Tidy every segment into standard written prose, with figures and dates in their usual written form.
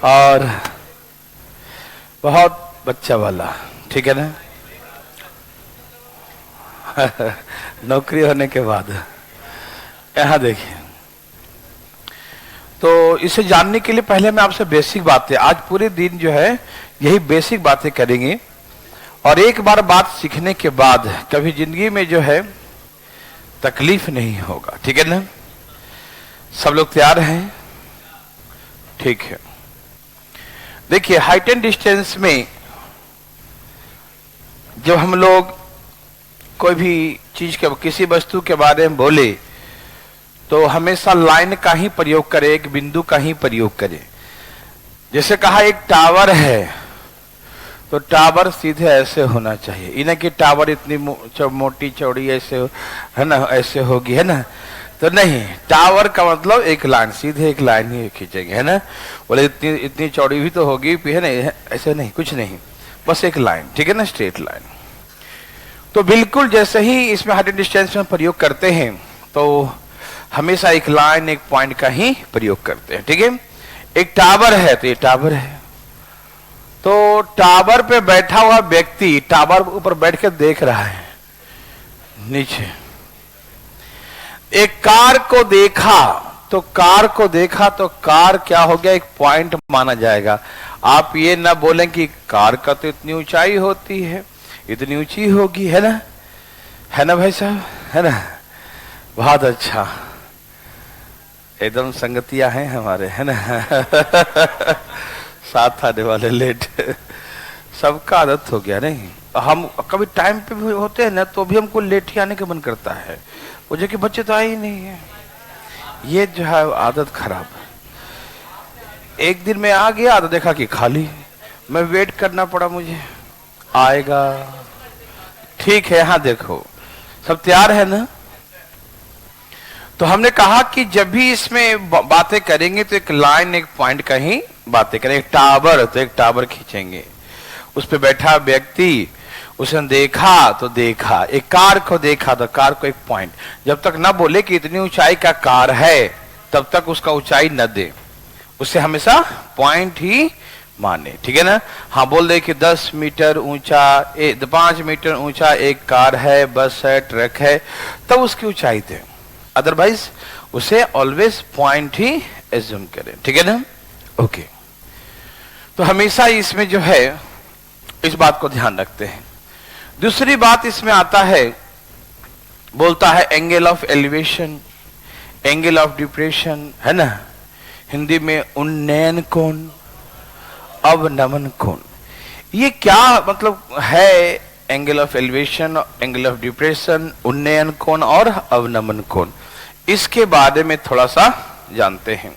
और बहुत बच्चा वाला, ठीक है ना। नौकरी होने के बाद यहां देखिए, तो इसे जानने के लिए पहले मैं आपसे बेसिक बातें, आज पूरे दिन जो है यही बेसिक बातें करेंगे। और एक बार बात सीखने के बाद कभी जिंदगी में जो है तकलीफ नहीं होगा, ठीक है ना। सब लोग तैयार हैं? ठीक है। देखिए, हाइट एंड डिस्टेंस में जब हम लोग कोई भी चीज के, किसी वस्तु के बारे में बोले तो हमेशा लाइन का ही प्रयोग करें, एक बिंदु का ही प्रयोग करें। जैसे कहा एक टावर है, तो टावर सीधे ऐसे होना चाहिए, इन्हें कि टावर इतनी मोटी चौड़ी ऐसे है ना, ऐसे होगी, है ना। तो नहीं, टावर का मतलब एक लाइन, सीधे एक लाइन ही खींचेंगे, है ना। बोले इतनी इतनी चौड़ी भी तो होगी, है ना, ऐसे नहीं, कुछ नहीं, बस एक लाइन, ठीक है ना, स्ट्रेट लाइन। तो बिल्कुल जैसे ही इसमें हाइट एंड डिस्टेंस में प्रयोग करते हैं तो हमेशा एक लाइन, एक पॉइंट का ही प्रयोग करते हैं, ठीक है। एक टावर है तो ये टावर है, तो टावर पे बैठा हुआ व्यक्ति टावर ऊपर बैठ के देख रहा है नीचे। एक कार को देखा तो कार क्या हो गया, एक पॉइंट माना जाएगा। आप ये ना बोलें कि कार का तो इतनी ऊंचाई होती है, इतनी ऊंची होगी, है ना भाई साहब, है ना। बहुत अच्छा, एकदम संगतियां हैं हमारे, है ना। साथ आने वाले लेट, सबका आदत हो गया। नहीं, हम कभी टाइम पे भी होते हैं ना तो भी हमको लेट ही आने का मन करता है, मुझे कि बच्चे तो आए ही नहीं है। ये जो है आदत खराब है। एक दिन मैं आ गया तो देखा कि खाली, मैं वेट करना पड़ा, मुझे आएगा। ठीक है, हाँ देखो सब तैयार है ना। तो हमने कहा कि जब भी इसमें बातें करेंगे तो एक लाइन, एक पॉइंट का ही बातें करें। एक टावर, तो एक टावर खींचेंगे, उस पे बैठा व्यक्ति, उसने देखा तो देखा, एक कार को देखा तो कार को एक पॉइंट। जब तक ना बोले कि इतनी ऊंचाई का कार है तब तक उसका ऊंचाई न दे, उससे हमेशा पॉइंट ही माने, ठीक है ना। हाँ बोल दे कि 10 मीटर ऊंचा, 5 मीटर ऊंचा एक कार है, बस है, ट्रक है, तब उसकी ऊंचाई दे। अदरवाइज उसे ऑलवेज पॉइंट ही एज्यूम करें, ठीक है ना। ओके, तो हमेशा इसमें जो है इस बात को ध्यान रखते हैं। दूसरी बात इसमें आता है, बोलता है angle of elevation, angle of depression, है ना। हिंदी में उन्नयन कोण, अवनमन कोण। ये क्या मतलब है? Angle of elevation, angle of depression, उन्नयन कोण और अवनमन कोण, इसके बारे में थोड़ा सा जानते हैं।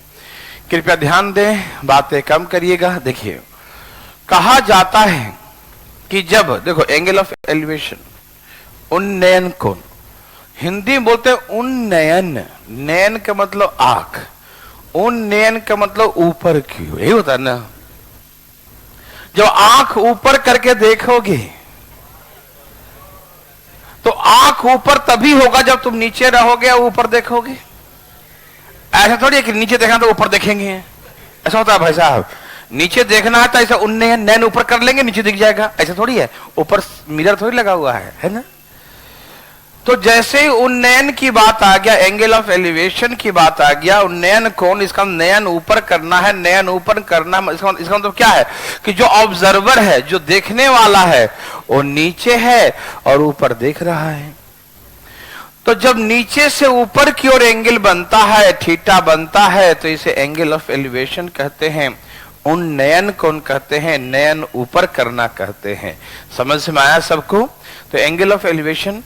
कृपया ध्यान दें, बातें कम करिएगा। देखिए, कहा जाता है कि जब, देखो एंगल ऑफ एलिवेशन, उन्नयन कोण, हिंदी में बोलते हैं उन्नयन, नयन का मतलब आंख, उन्नयन का मतलब ऊपर की, यही होता है ना। जब आंख ऊपर करके देखोगे तो आंख ऊपर तभी होगा जब तुम नीचे रहोगे और ऊपर देखोगे। ऐसा थोड़ी है कि नीचे देखना तो ऊपर देखेंगे, ऐसा होता है भाई साहब। नीचे देखना है तो ऐसा उन्नयन, नैन ऊपर कर लेंगे, नीचे दिख जाएगा, ऐसा थोड़ी है। ऊपर मिरर थोड़ी लगा हुआ है ना। तो जैसे ही उन्नयन की बात आ गया, एंगल ऑफ एलिवेशन की बात आ गया, उन्नयन कोण, इसका नयन ऊपर करना है, नयन ऊपर करना, इसका मतलब क्या है कि जो ऑब्जर्वर है, जो देखने वाला है, वो नीचे है और ऊपर देख रहा है। तो जब नीचे से ऊपर की ओर एंगल बनता है, थीटा बनता है, तो इसे एंगल ऑफ एलिवेशन कहते हैं, उन्नयन कोण कहते हैं, नयन ऊपर करना कहते हैं। समझ में आया सबको? तो एंगल ऑफ एलिवेशन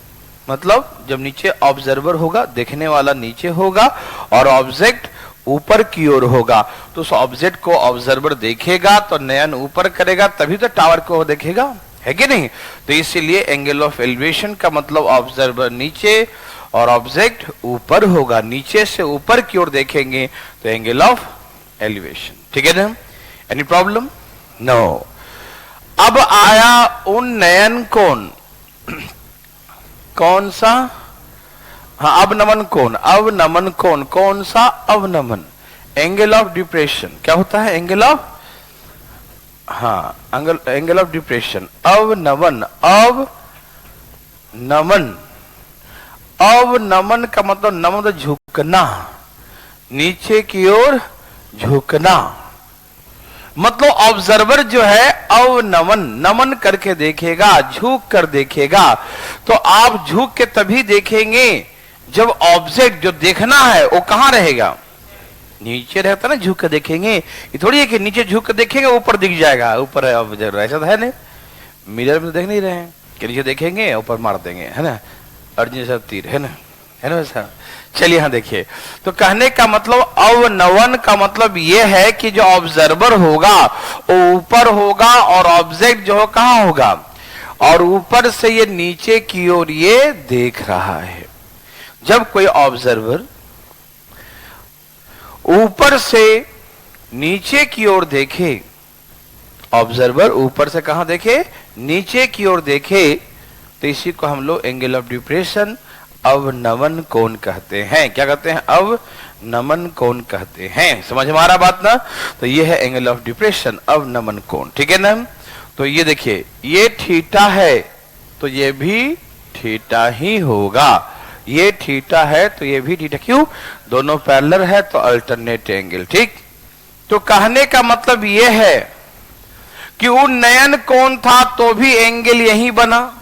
मतलब जब नीचे ऑब्जर्वर होगा, देखने वाला नीचे होगा और ऑब्जेक्ट ऊपर की ओर होगा, तो उस ऑब्जेक्ट को ऑब्जर्वर देखेगा तो नयन ऊपर करेगा, तभी तो टावर को देखेगा, है कि नहीं। तो इसीलिए एंगल ऑफ एलिवेशन का मतलब ऑब्जर्वर नीचे और ऑब्जेक्ट ऊपर होगा, नीचे से ऊपर की ओर देखेंगे तो एंगल ऑफ एलिवेशन, ठीक है ना। Any problem? नो। अब आया उन्नयन कोण, कौन सा? हाँ, अवनमन कोण, अवनमन कोण, कौन सा? अवनमन। एंगल ऑफ डिप्रेशन क्या होता है? एंगल ऑफ हाँ, एंगल ऑफ डिप्रेशन, अवनमन। अवनमन, अवनमन का मतलब नमन मतलब झुकना, नीचे की ओर झुकना। मतलब ऑब्जर्वर जो है अवनमन, नमन करके देखेगा, झुक कर देखेगा। तो आप झुक के तभी देखेंगे जब ऑब्जेक्ट जो देखना है वो कहां रहेगा, नीचे रहता ना, झुक कर देखेंगे। ये थोड़ी है कि नीचे झुक कर देखेंगे ऊपर दिख जाएगा, ऊपर है ऑब्जर्वर, ऐसा तो है नहीं। मिरर में तो देख नहीं रहे हैं कि नीचे देखेंगे ऊपर मार देंगे, है ना, अर्जुन सब तीर, है ना, है ना वैसा। चलिए यहां देखिए, तो कहने का मतलब अवनवन का मतलब यह है कि जो ऑब्जर्वर होगा वो ऊपर होगा और ऑब्जेक्ट जो हो कहां होगा, और ऊपर से ये नीचे की ओर ये देख रहा है। जब कोई ऑब्जर्वर ऊपर से नीचे की ओर देखे, ऑब्जर्वर ऊपर से कहां देखे, नीचे की ओर देखे, तो इसी को हम लोग एंगल ऑफ डिप्रेशन, अवनमन कोण कहते हैं। क्या कहते हैं, अवनमन कोण कहते हैं। समझ में आ रहा बात ना। तो ये है एंगल ऑफ डिप्रेशन, अवनमन कोण, ठीक है ना। तो ये देखिए, ये थीटा है तो ये भी थीटा ही होगा, ये थीटा है तो ये भी थीटा। क्यों, दोनों पैरेलल है तो अल्टरनेट एंगल, ठीक। तो कहने का मतलब ये है कि उन्नयन कोण था तो भी एंगल यही बना,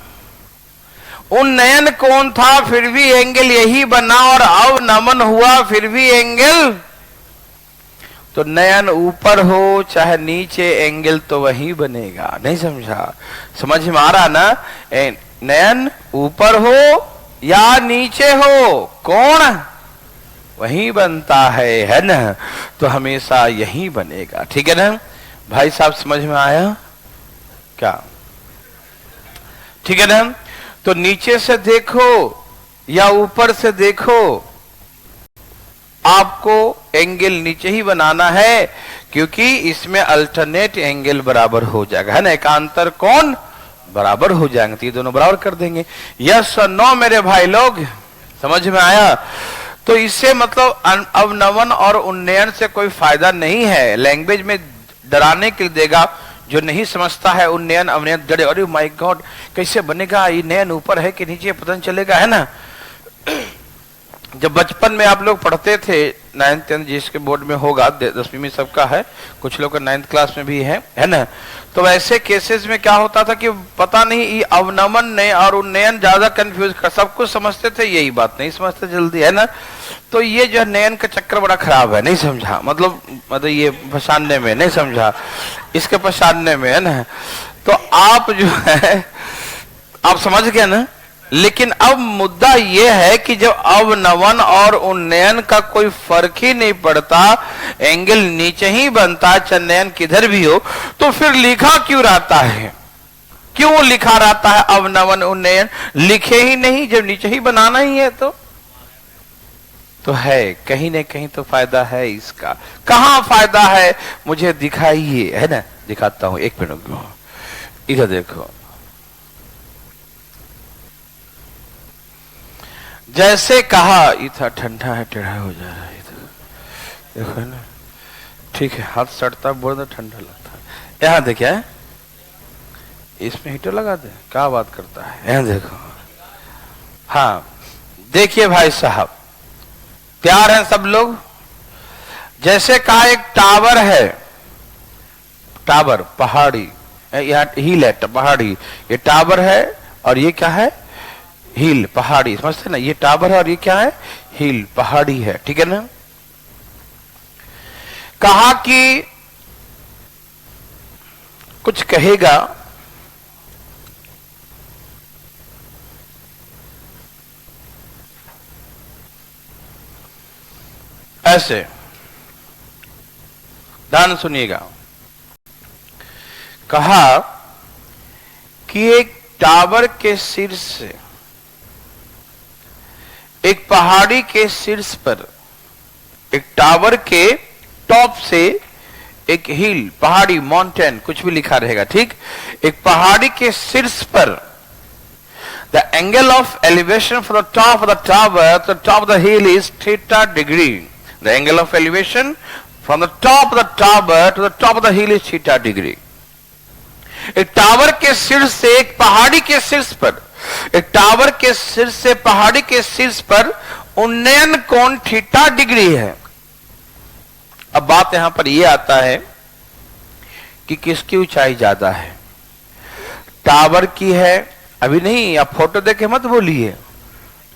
उन्नयन कोण था फिर भी एंगल यही बना, और अवनमन हुआ फिर भी एंगल। तो नयन ऊपर हो चाहे नीचे एंगल तो वही बनेगा। नहीं समझा, समझ में आ रहा ना। नयन ऊपर हो या नीचे हो, कोण वही बनता है ना। तो हमेशा यही बनेगा, ठीक है ना भाई साहब, समझ में आया क्या, ठीक है ना। तो नीचे से देखो या ऊपर से देखो, आपको एंगल नीचे ही बनाना है, क्योंकि इसमें अल्टरनेट एंगल बराबर हो जाएगा, है ना, एकांतर कोण बराबर हो जाएंगे, तो ये दोनों बराबर कर देंगे। यस और नो मेरे भाई लोग, समझ में आया। तो इससे मतलब अवनमन और उन्नयन से कोई फायदा नहीं है, लैंग्वेज में डराने के लिए देगा। जो नहीं समझता है उन्नयन अवनयन डरे, अरे माय गॉड कैसे बनेगा, ये नयन ऊपर है कि नीचे पता नहीं चलेगा, है ना। जब बचपन में आप लोग पढ़ते थे 9th 10th, जिसके बोर्ड में होगा, 10वीं में सबका है, कुछ लोग का 9th क्लास में भी है ना। तो ऐसे केसेस में क्या होता था कि पता नहीं ये अवनमन ने और उन्नयन ज्यादा कंफ्यूज कर, सब कुछ समझते थे, यही बात नहीं समझते जल्दी, है ना। तो ये जो नयन का चक्कर बड़ा खराब है, नहीं समझा, मतलब ये पहचानने में नहीं समझा, इसके पहचानने में, है ना। तो आप जो है आप समझ गए ना। लेकिन अब मुद्दा यह है कि जब अवनमन और उन्नयन का कोई फर्क ही नहीं पड़ता, एंगल नीचे ही बनता, चन्नयन किधर भी हो, तो फिर लिखा क्यों रहता है, क्यों लिखा रहता है अवनमन उन्नयन, लिखे ही नहीं जब नीचे ही बनाना ही है। तो है कहीं न कहीं तो फायदा है इसका। कहां फायदा है मुझे दिखाइए, है ना, दिखाता हूं, एक मिनट, इधर देखो। जैसे कहा, इतना ठंडा है, टेढ़ा हो जा रहा है, देखो ना, ठीक है, हाथ सड़ता बोल ठंडा लगता है। यहाँ देखिए, इसमें हीटर लगा दे, क्या बात करता है, यहाँ देखो। हाँ देखिए भाई साहब, तैयार हैं सब लोग। जैसे कहा एक टावर है, टावर पहाड़ी, यहाँ हिल है पहाड़ी, ये टावर है और ये क्या है, हिल पहाड़ी, समझते ना, ये टावर है और ये क्या है, हिल पहाड़ी है, ठीक है ना। कहा कि कुछ कहेगा, ऐसे ध्यान सुनिएगा। कहा कि एक टावर के शीर्ष से, एक पहाड़ी के शीर्ष पर, एक टावर के टॉप से एक हिल, पहाड़ी, माउंटेन, कुछ भी लिखा रहेगा, ठीक। एक पहाड़ी के शीर्ष पर the angle of elevation from the top of the tower to the top of the hill is theta degree. The angle of elevation from the top of the tower to the top of the hill is theta degree. एक tower के शीर्ष से एक पहाड़ी के शीर्ष पर, एक टावर के शीर्ष से पहाड़ी के शीर्ष पर उन्नयन कोण थीटा डिग्री है। अब बात यहां पर यह आता है कि किसकी ऊंचाई ज्यादा है, टावर की है? अभी नहीं, आप फोटो देख के मत बोलिए,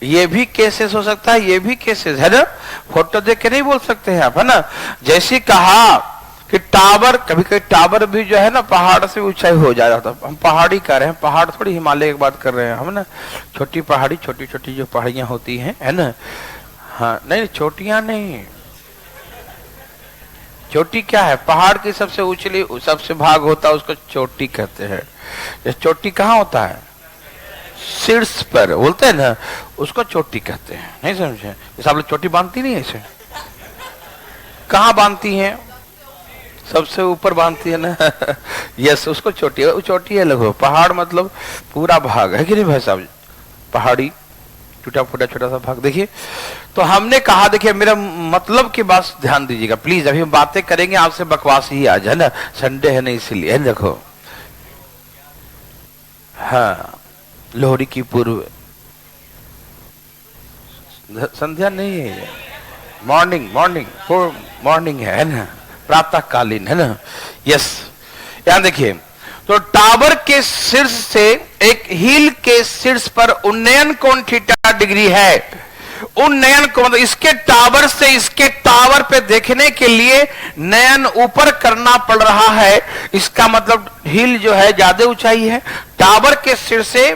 ये भी केसेस हो सकता है, ये भी केसेस है ना, फोटो देख के नहीं बोल सकते हैं आप, है ना। जैसे कहा कि टावर, कभी कभी टावर भी जो है ना पहाड़ से ऊंचाई हो जा रहा था। हम पहाड़ी कर रहे हैं, पहाड़ थोड़ी हिमालय की बात कर रहे हैं हम ना, छोटी पहाड़ी, छोटी छोटी जो पहाड़ियां होती हैं, है ना। हाँ नहीं, छोटियां नहीं, चोटी क्या है? पहाड़ की सबसे ऊंचली सबसे भाग होता है, उसको चोटी कहते हैं। ये चोटी कहाँ होता है? शीर्ष पर बोलते हैं ना, उसको चोटी कहते हैं। नहीं समझे? जैसे आप लोग चोटी बांधती नहीं है, इसे कहाँ बांधती हैं? सबसे ऊपर बांधती है ना। यस, उसको चोटी, चोटी है लगो। पहाड़ मतलब पूरा भाग है कि नहीं भाई साहब? पहाड़ी टूटा फूटा छोटा सा भाग। देखिए, तो हमने कहा, देखिए मेरा मतलब की बात ध्यान दीजिएगा प्लीज। अभी हम बातें करेंगे, आपसे बकवास ही आज, है ना, संडे है ना, इसलिए। देखो, हाँ, लोहड़ी की पूर्व संध्या नहीं है, मॉर्निंग मॉर्निंग है ना, प्रातः कालीन, है ना। यस, यहां देखिए, तो टावर के शीर्ष से एक हिल के शीर्ष पर उन्नयन कोण थीटा डिग्री है। उन्नयन कोण मतलब इसके टावर से इसके टावर पे देखने के लिए नयन ऊपर करना पड़ रहा है। इसका मतलब हिल जो है ज्यादा ऊंचाई है, टावर के शीर्ष से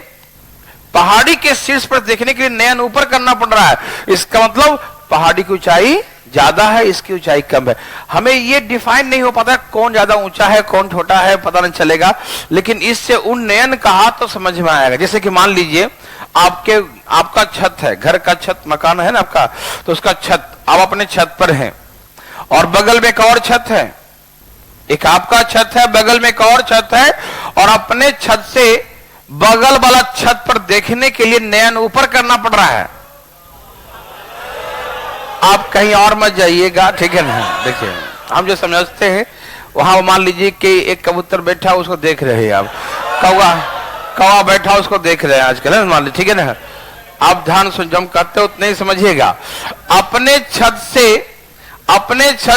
पहाड़ी के शीर्ष पर देखने के लिए नयन ऊपर करना पड़ रहा है। इसका मतलब पहाड़ी की ऊंचाई ज्यादा है, इसकी ऊंचाई कम है। हमें ये डिफाइन नहीं हो पाता कौन ज्यादा ऊंचा है कौन छोटा है, पता नहीं चलेगा, लेकिन इससे उन्नयन कहा तो समझ में आएगा। जैसे कि मान लीजिए आपका छत है, घर का छत, मकान है ना आपका, तो उसका छत, आप अपने छत पर हैं और बगल में एक और छत है, एक आपका छत है, बगल में एक और छत है, और अपने छत से बगल वाला छत पर देखने के लिए नयन ऊपर करना पड़ रहा है। आप कहीं और मत जाइएगा, ठीक है ना। देखिए, हम जो समझते हैं वहां मान लीजिए कि एक कबूतर बैठा, उसको देख रहे हैं आप, कौवा बैठा, उसको देख रहे हैं आजकल, मान लीजिए, ठीक है ना। आप ध्यान सुन, जब करते हो उतने ही समझिएगा। अपने छत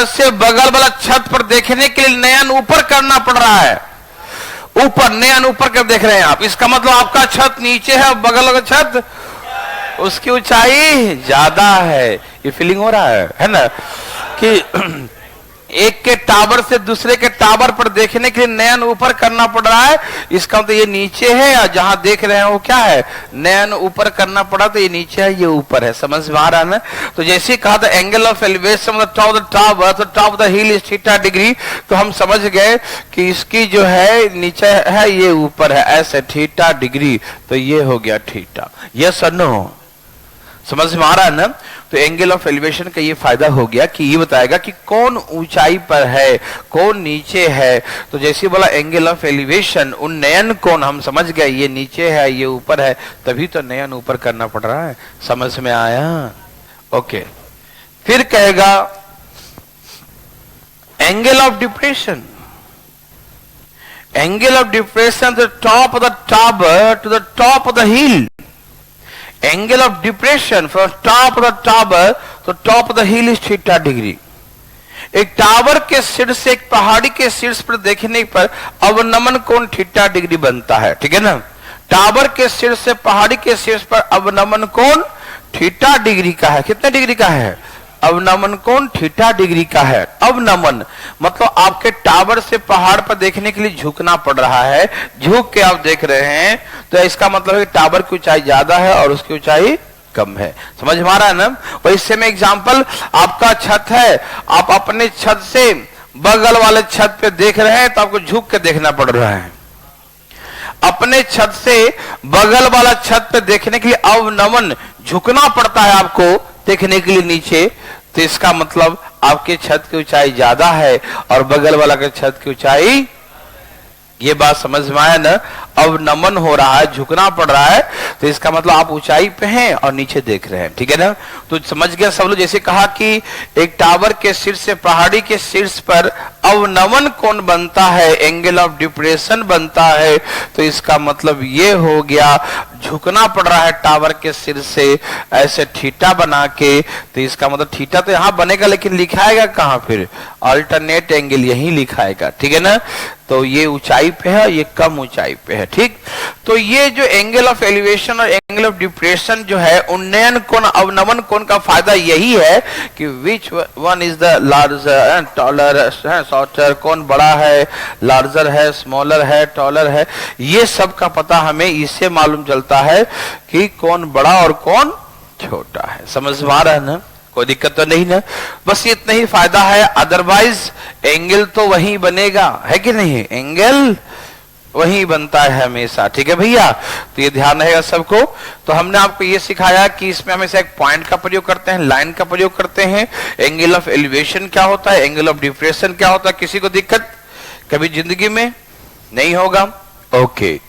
से बगल वाला छत पर देखने के लिए नयन ऊपर करना पड़ रहा है। ऊपर, नयन ऊपर कर देख रहे हैं आप। इसका मतलब आपका छत नीचे है, बगल वाला छत उसकी ऊंचाई ज्यादा है। ये फीलिंग हो रहा है ना, कि एक के टावर से दूसरे के टावर पर देखने के लिए नयन ऊपर करना पड़ रहा है। इसका मतलब ये नीचे है, और जहां देख रहे हैं वो क्या है, नयन ऊपर करना पड़ा, तो ये नीचे है, ये ऊपर है। समझ में आ रहा है ना। तो जैसे कहा था angle of elevation top the tower, तो top the hill is theta degree, तो हम समझ गए कि इसकी जो है नीचे है, ये ऊपर है, ऐसे थीटा डिग्री, तो ये हो गया थीटा। यस और नो, समझ में आ रहा है ना। तो एंगल ऑफ एलिवेशन का ये फायदा हो गया कि ये बताएगा कि कौन ऊंचाई पर है कौन नीचे है। तो जैसे बोला एंगल ऑफ एलिवेशन, उन्नयन कोण, हम समझ गए ये नीचे है ये ऊपर है, तभी तो नयन ऊपर करना पड़ रहा है। समझ में आया? ओके, फिर कहेगा angle of depression. Angle of depression the top of the tower to the top of the hill. Angle of depression from top of the tower to top of the hill is theta degree। एक tower के शीर्ष से एक पहाड़ी के शीर्ष पर देखने पर अवनमन कोण थीटा डिग्री बनता है, ठीक है ना। टावर के शीर्ष से पहाड़ी के शीर्ष पर अवनमन कोण थीटा डिग्री का है। कितने डिग्री का है? अवनमन कोण थीटा डिग्री का है। अवनमन मतलब आपके टावर से पहाड़ पर देखने के लिए झुकना पड़ रहा है, झुक के आप देख रहे हैं, तो इसका मतलब है टावर की ऊंचाई ज्यादा है और उसकी ऊंचाई कम है। समझ में आ रहा है ना। और इससे में एग्जांपल, आपका छत है, आप अपने छत से बगल वाले छत पे देख रहे हैं, तो आपको झुक के देखना पड़ रहा है। अपने छत से बगल वाला छत पे देखने के लिए अवनमन, झुकना पड़ता है आपको देखने के लिए नीचे, तो इसका मतलब आपके छत की ऊंचाई ज्यादा है और बगल वाला के छत की ऊंचाई, ये बात समझ में आया ना। अब नमन हो रहा है, झुकना पड़ रहा है, तो इसका मतलब आप ऊंचाई पे हैं और नीचे देख रहे हैं, ठीक है ना। तो समझ गया सब लोग। जैसे कहा कि एक टावर के शीर्ष से पहाड़ी के शीर्ष पर अवनमन कोण बनता है, एंगल ऑफ डिप्रेशन बनता है, तो इसका मतलब ये हो गया झुकना पड़ रहा है टावर के शीर्ष से ऐसे थीटा बना के, तो इसका मतलब थीटा तो यहां बनेगा लेकिन लिखाएगा कहां, फिर अल्टरनेट एंगल यही लिखाएगा, ठीक है ना। तो ये ऊंचाई पे है, ये कम ऊंचाई पे है, ठीक। तो ये जो एंगल ऑफ एलिवेशन और एंगल ऑफ डिप्रेशन जो है, उन्नयन कोण अवनमन कोण का फायदा यही है कि which one is the larger, taller, shorter, कौन बड़ा है, लार्जर है, स्मॉलर है, टॉलर है, ये सब का पता हमें इससे मालूम चलता है कि कौन बड़ा और कौन छोटा है। समझ में आ रहा है ना, कोई दिक्कत तो नहीं ना। बस इतना ही फायदा है, अदरवाइज एंगल तो वही बनेगा, है कि नहीं, एंगल वही बनता है हमेशा, ठीक है भैया। तो ये ध्यान रहेगा सबको। तो हमने आपको ये सिखाया कि इसमें हमेशा एक पॉइंट का प्रयोग करते हैं, लाइन का प्रयोग करते हैं। एंगल ऑफ एलिवेशन क्या होता है, एंगल ऑफ डिप्रेशन क्या होता है, किसी को दिक्कत कभी जिंदगी में नहीं होगा, ओके।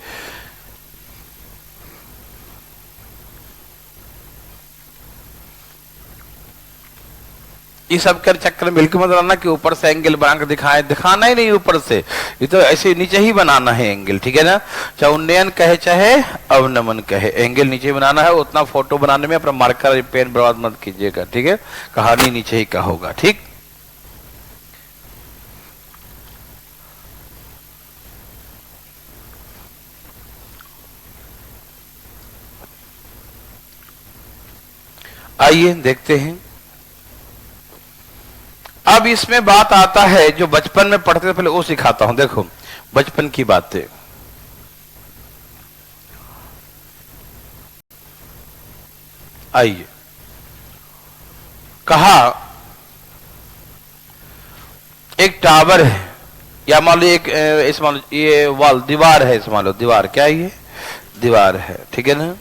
इस सब के चक्कर में बिल्कुल मत रहना कि ऊपर से एंगल बना के दिखाना ही नहीं ऊपर से, ये तो ऐसे नीचे ही बनाना है एंगल, ठीक है ना। चाहे उन्नयन कहे चाहे अवनमन कहे, एंगल नीचे बनाना है। उतना फोटो बनाने में अपना मार्कर पेन बर्बाद मत कीजिएगा, ठीक है, कहानी नीचे ही का होगा, ठीक। आइए देखते हैं। अब इसमें बात आता है जो बचपन में पढ़ते थे, पहले वो सिखाता हूं। देखो बचपन की बातें, आइए। कहा एक टावर है, या मान लो एक इस मान लो ये वॉल दीवार है, इस मान लो दीवार, क्या ये दीवार है, ठीक है ना।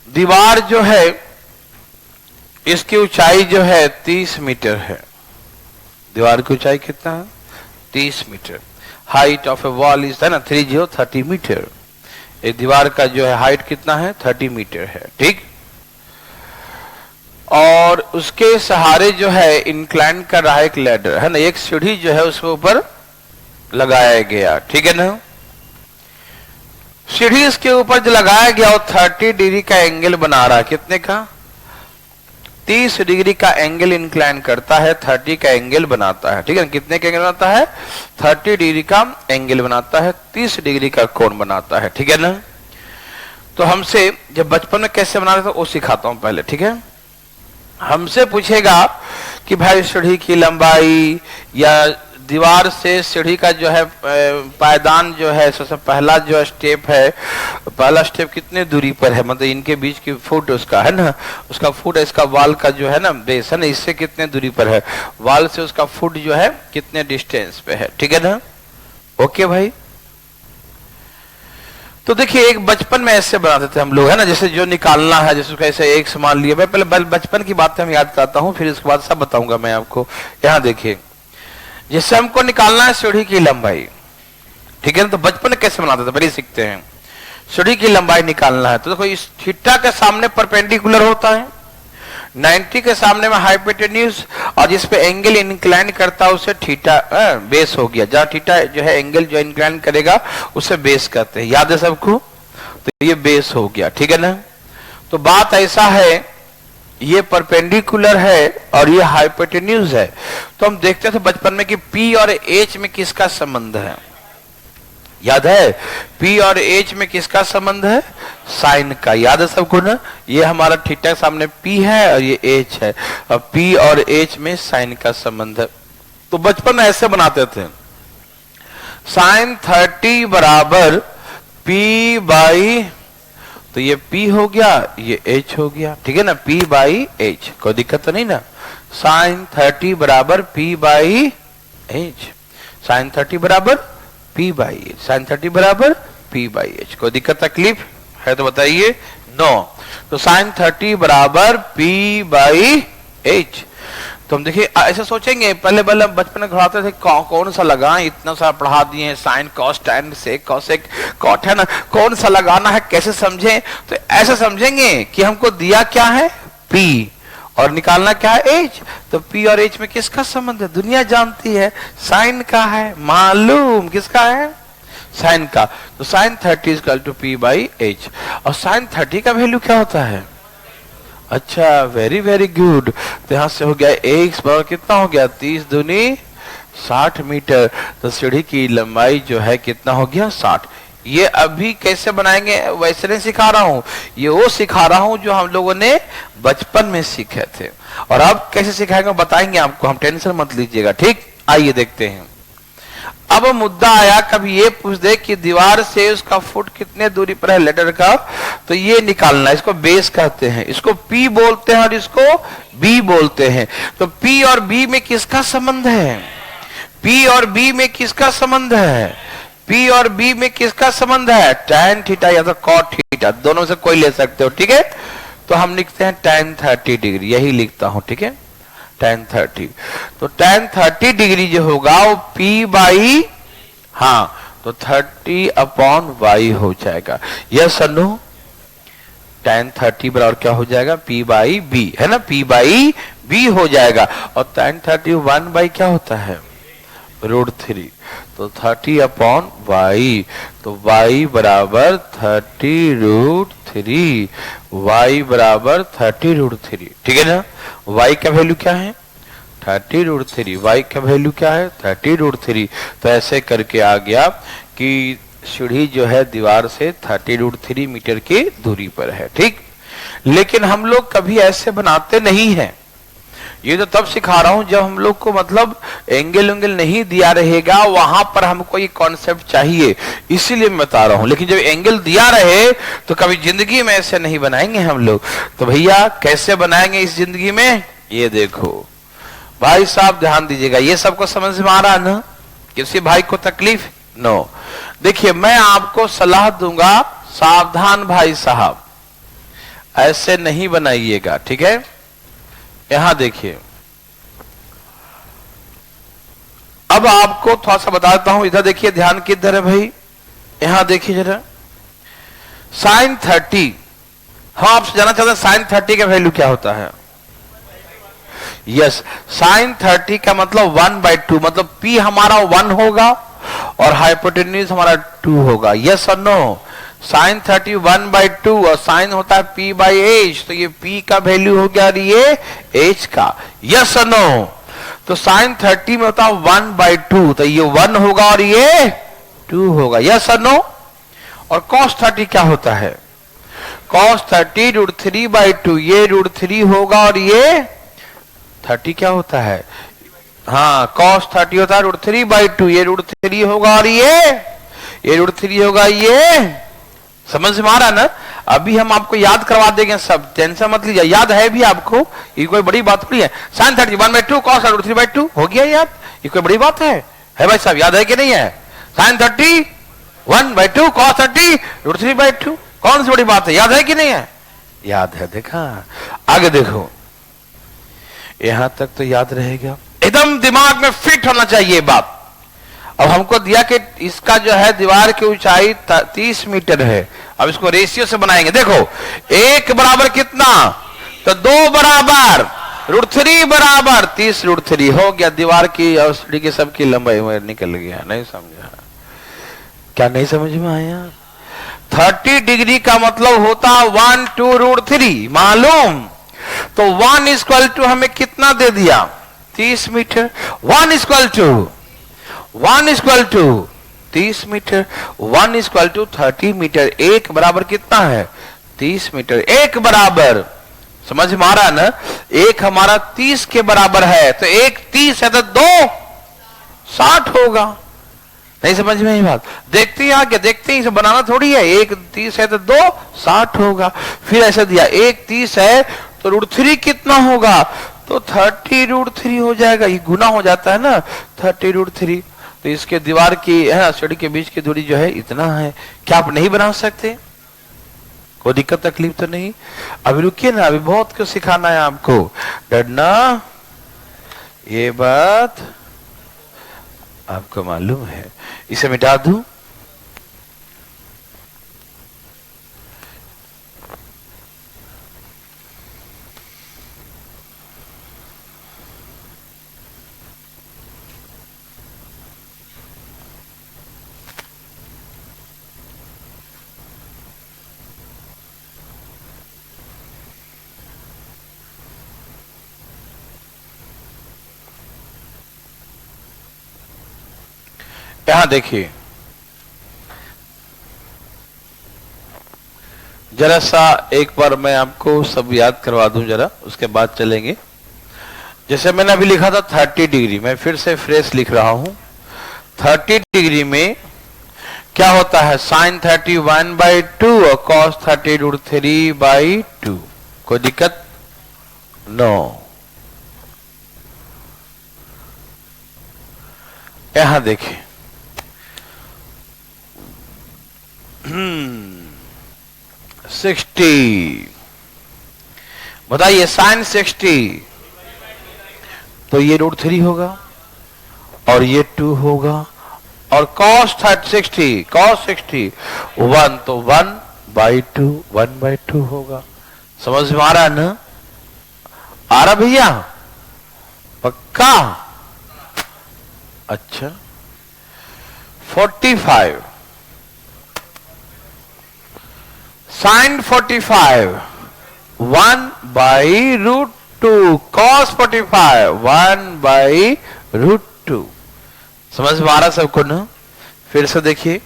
दीवार जो है इसकी ऊंचाई जो है 30 मीटर है। दीवार की ऊंचाई कितना है, 30 metre. Height of a wall is ना 30 मीटर। एक दीवार का जो है हाइट कितना है, 30 मीटर है, ठीक। और उसके सहारे जो है इंक्लाइन कर रहा है एक लैडर, है ना, एक सीढ़ी जो है उसके ऊपर लगाया गया, ठीक है ना। सीढ़ी इसके ऊपर जो लगाया गया वो 30 डिग्री का एंगल बना रहा है, कितने का, 30 डिग्री का एंगल इंक्लाइन करता है, 30 का एंगल बनाता है, ठीक है। कितने का एंगल बनाता है, 30 डिग्री का एंगल बनाता है, 30 डिग्री का कोण बनाता है, ठीक है ना। तो हमसे जब बचपन में कैसे बनाते थे वो सिखाता हूं पहले, ठीक है। हमसे पूछेगा कि भाई सीढ़ी की लंबाई या दीवार से सीढ़ी का जो है पायदान जो है, सबसे पहला जो स्टेप है, पहला स्टेप कितने दूरी पर है, मतलब इनके बीच की फुट उसका है ना, उसका फुट है, इसका वाल का जो है ना बेस है ना, इससे कितने दूरी पर है, वाल से उसका फुट जो है कितने डिस्टेंस पे है, ठीक है ना। ओके भाई। तो देखिए एक बचपन में ऐसे बनाते थे हम लोग, है ना, जैसे जो निकालना है, जैसे कैसे एक समान लिए। मैं पहले बचपन की बातें हम याद कराता हूं, फिर इसके बाद सब बताऊंगा मैं आपको। यहां देखिए, जैसे हमको निकालना है सीढ़ी की लंबाई, ठीक है ना, तो बचपन में कैसे बनाते थे पहले सीखते हैं। सीढ़ी की लंबाई निकालना है तो देखो इस थीटा के सामने परपेंडिकुलर होता है, 90 के सामने में हाइपोटेन्यूज, और जिस पे एंगल इंक्लाइन करता है उसे थीटा बेस हो गया। जहां थीटा जो है एंगल जो इंक्लाइन करेगा उसे बेस कहते हैं, याद है सबको, तो ये बेस हो गया, ठीक है ना। तो बात ऐसा है, ये परपेंडिकुलर है और ये हाइपोटेन्यूज है। तो हम देखते थे बचपन में कि P और H में किसका संबंध है, याद है, P और H में किसका संबंध है, साइन का, याद है सबको ना। ये हमारा थीटा के सामने P है और ये H है, और P और H में साइन का संबंध है। तो बचपन में ऐसे बनाते थे, साइन 30 बराबर P बाई, तो ये P हो गया, ये H हो गया, ठीक है ना, P बाई H, कोई दिक्कत तो नहीं ना। साइन 30 बराबर P बाई H, साइन 30 बराबर P बाई H, साइन 30 बराबर P बाई H, कोई दिक्कत तकलीफ है तो बताइए, नो। तो साइन 30 बराबर P बाई H। तो हम देखिए ऐसे सोचेंगे, पहले पहले बचपन में घुराते थे कौन सा लगाएं, इतना सारा पढ़ा दिए sine cos tan sec cosec cot है ना, कौन सा लगाना है कैसे समझें। तो ऐसे समझेंगे कि हमको दिया क्या है पी और निकालना क्या है एच। तो पी और एच में किसका संबंध है, दुनिया जानती है, साइन का है, मालूम किसका है, साइन का। तो sine 30 equal to P by H. और साइन 30 का वैल्यू क्या होता है, अच्छा वेरी वेरी गुड। तो यहां से हो गया एक्स बराबर कितना हो गया 30 दूनी 60 मीटर। तो सीढ़ी की लंबाई जो है कितना हो गया 60। ये अभी कैसे बनाएंगे वैसे नहीं सिखा रहा हूं, ये वो सिखा रहा हूं जो हम लोगों ने बचपन में सीखे थे। और अब कैसे सिखाएंगे बताएंगे आपको, हम टेंशन मत लीजिएगा, ठीक। आइए देखते हैं। अब मुद्दा आया कभी ये पूछ दे कि दीवार से उसका फुट कितने दूरी पर है लेटर का, तो ये निकालना, इसको बेस कहते हैं, इसको पी बोलते हैं और इसको बी बोलते हैं। तो पी और बी में किसका संबंध है, पी और बी में किसका संबंध है, पी और बी में किसका संबंध है, tan थीटा या तो cot थीटा, दोनों से कोई ले सकते हो, ठीक है। तो हम लिखते हैं tan 30 डिग्री, यही लिखता हूं, ठीक है, tan 30। तो tan 30 डिग्री जो होगा वो P बाई, हाँ तो 30 अपॉन y हो जाएगा। यस और नो, tan 30 बराबर क्या हो जाएगा P बाई बी, है ना, P बाई बी हो जाएगा। और tan 30 1 बाई क्या होता है √3, तो 30 अपॉन y, तो y बराबर 30√3, y बराबर 30√3, ठीक है ना। y का वैल्यू क्या है 30√3, y का वैल्यू क्या है 30√3। तो ऐसे करके आ गया कि सीढ़ी जो है दीवार से 30√3 मीटर की दूरी पर है, ठीक। लेकिन हम लोग कभी ऐसे बनाते नहीं हैं, ये तो तब सिखा रहा हूं जब हम लोग को मतलब एंगल उंगल नहीं दिया रहेगा, वहां पर हमको ये कॉन्सेप्ट चाहिए, इसीलिए मैं बता रहा हूं। लेकिन जब एंगल दिया रहे तो कभी जिंदगी में ऐसे नहीं बनाएंगे हम लोग। तो भैया कैसे बनाएंगे इस जिंदगी में, ये देखो भाई साहब ध्यान दीजिएगा, ये सबको समझ में आ रहा ना, किसी भाई को तकलीफ नो। देखिए मैं आपको सलाह दूंगा, सावधान भाई साहब, ऐसे नहीं बनाइएगा, ठीक है। यहां देखिए, अब आपको थोड़ा सा बताता हूं, इधर देखिए ध्यान किधर है भाई, यहां देखिए जरा साइन 30। हम आपसे जानना चाहते हैं साइन 30 का वैल्यू क्या होता है। यस, साइन 30 का मतलब 1/2, मतलब P हमारा 1 होगा और हाइपोटेन्यूज हमारा 2 होगा। यस और नो, साइन 30 1/2 और साइन होता है P बाई एच, तो ये P का वैल्यू हो गया और ये H का। यस और नो, तो साइन 30 में होता है 1/2, तो ये 1 होगा और ये 2 होगा। यस और नो। और cos 30 क्या होता है, cos 30 √3/2, ये √3 होगा और ये 30 क्या होता है, हाँ cos 30 होता है √3/2, ये √3 होगा और ये √3 होगा, ये समझ में आ रहा ना। अभी हम आपको याद करवा देंगे सब, टेंशन मत लीजिए, याद है भी आपको, ये कोई बड़ी बात थोड़ी है। साइन 30 1/2 cos √3/2 हो गया याद, ये कोई बड़ी बात है भाई साहब, याद है कि नहीं है। साइन 30 1/2 cos 30 √3/2, कौन सी बड़ी बात है, याद है कि नहीं है, याद है। देखा, आगे देखो, यहां तक तो याद रहेगा, एकदम दिमाग में फिट होना चाहिए बात। अब हमको दिया कि इसका जो है दीवार की ऊंचाई 30 मीटर है, अब इसको रेशियो से बनाएंगे। देखो 1 बराबर कितना, तो 2 बराबर √3 बराबर 30 √3 हो गया, दीवार की और सीढ़ी की सबकी लंबाई निकल गया। नहीं समझा क्या, नहीं समझ में आया। 30 डिग्री का मतलब होता 1 2 √3 मालूम, तो 1 इक्वल टू हमें कितना दे दिया 30 metre, 1 equal to 30 metre, 1 equal to 30 metre, 1 बराबर कितना है 30 मीटर, 1 बराबर, समझ में आ रहा है ना, 1 हमारा 30 के बराबर है, तो 1 30 है तो 2 60 होगा। नहीं समझ में ये बात, देखते हैं आगे, देखते हैं, इसे बनाना थोड़ी है, 1 30 है तो 2 60 होगा। फिर ऐसे दिया 1 30 है तो √3 कितना होगा, तो 30 √3 हो जाएगा, ये गुना हो जाता है ना 30 √3, तो इसके दीवार की है ना सीढ़ी के बीच की दूरी जो है इतना है। क्या आप नहीं बना सकते, कोई दिक्कत तकलीफ तो नहीं। अभी रुकिए ना, अभी बहुत कुछ सिखाना है आपको, डरना ये बात आपको मालूम है। इसे मिटा दूं? यहां देखिए, जरा सा एक बार मैं आपको सब याद करवा दूं जरा, उसके बाद चलेंगे। जैसे मैंने अभी लिखा था 30 डिग्री, मैं फिर से फ्रेश लिख रहा हूं। 30 डिग्री में क्या होता है? साइन 30 1/2 और कॉस 30 √3/2। कोई दिक्कत? नो। यहां देखिए, 60, बताइए साइन 60, तो ये √3 होगा और ये 2 होगा, और cos 60 cos 60 1, तो 1/2 1/2 होगा। समझ में आ रहा है ना? आ रहा भैया? पक्का? अच्छा। 45 साइन 45 1/√2 cos 45 1/√2। समझ में आ रहा सबको ना? फिर से देखिए,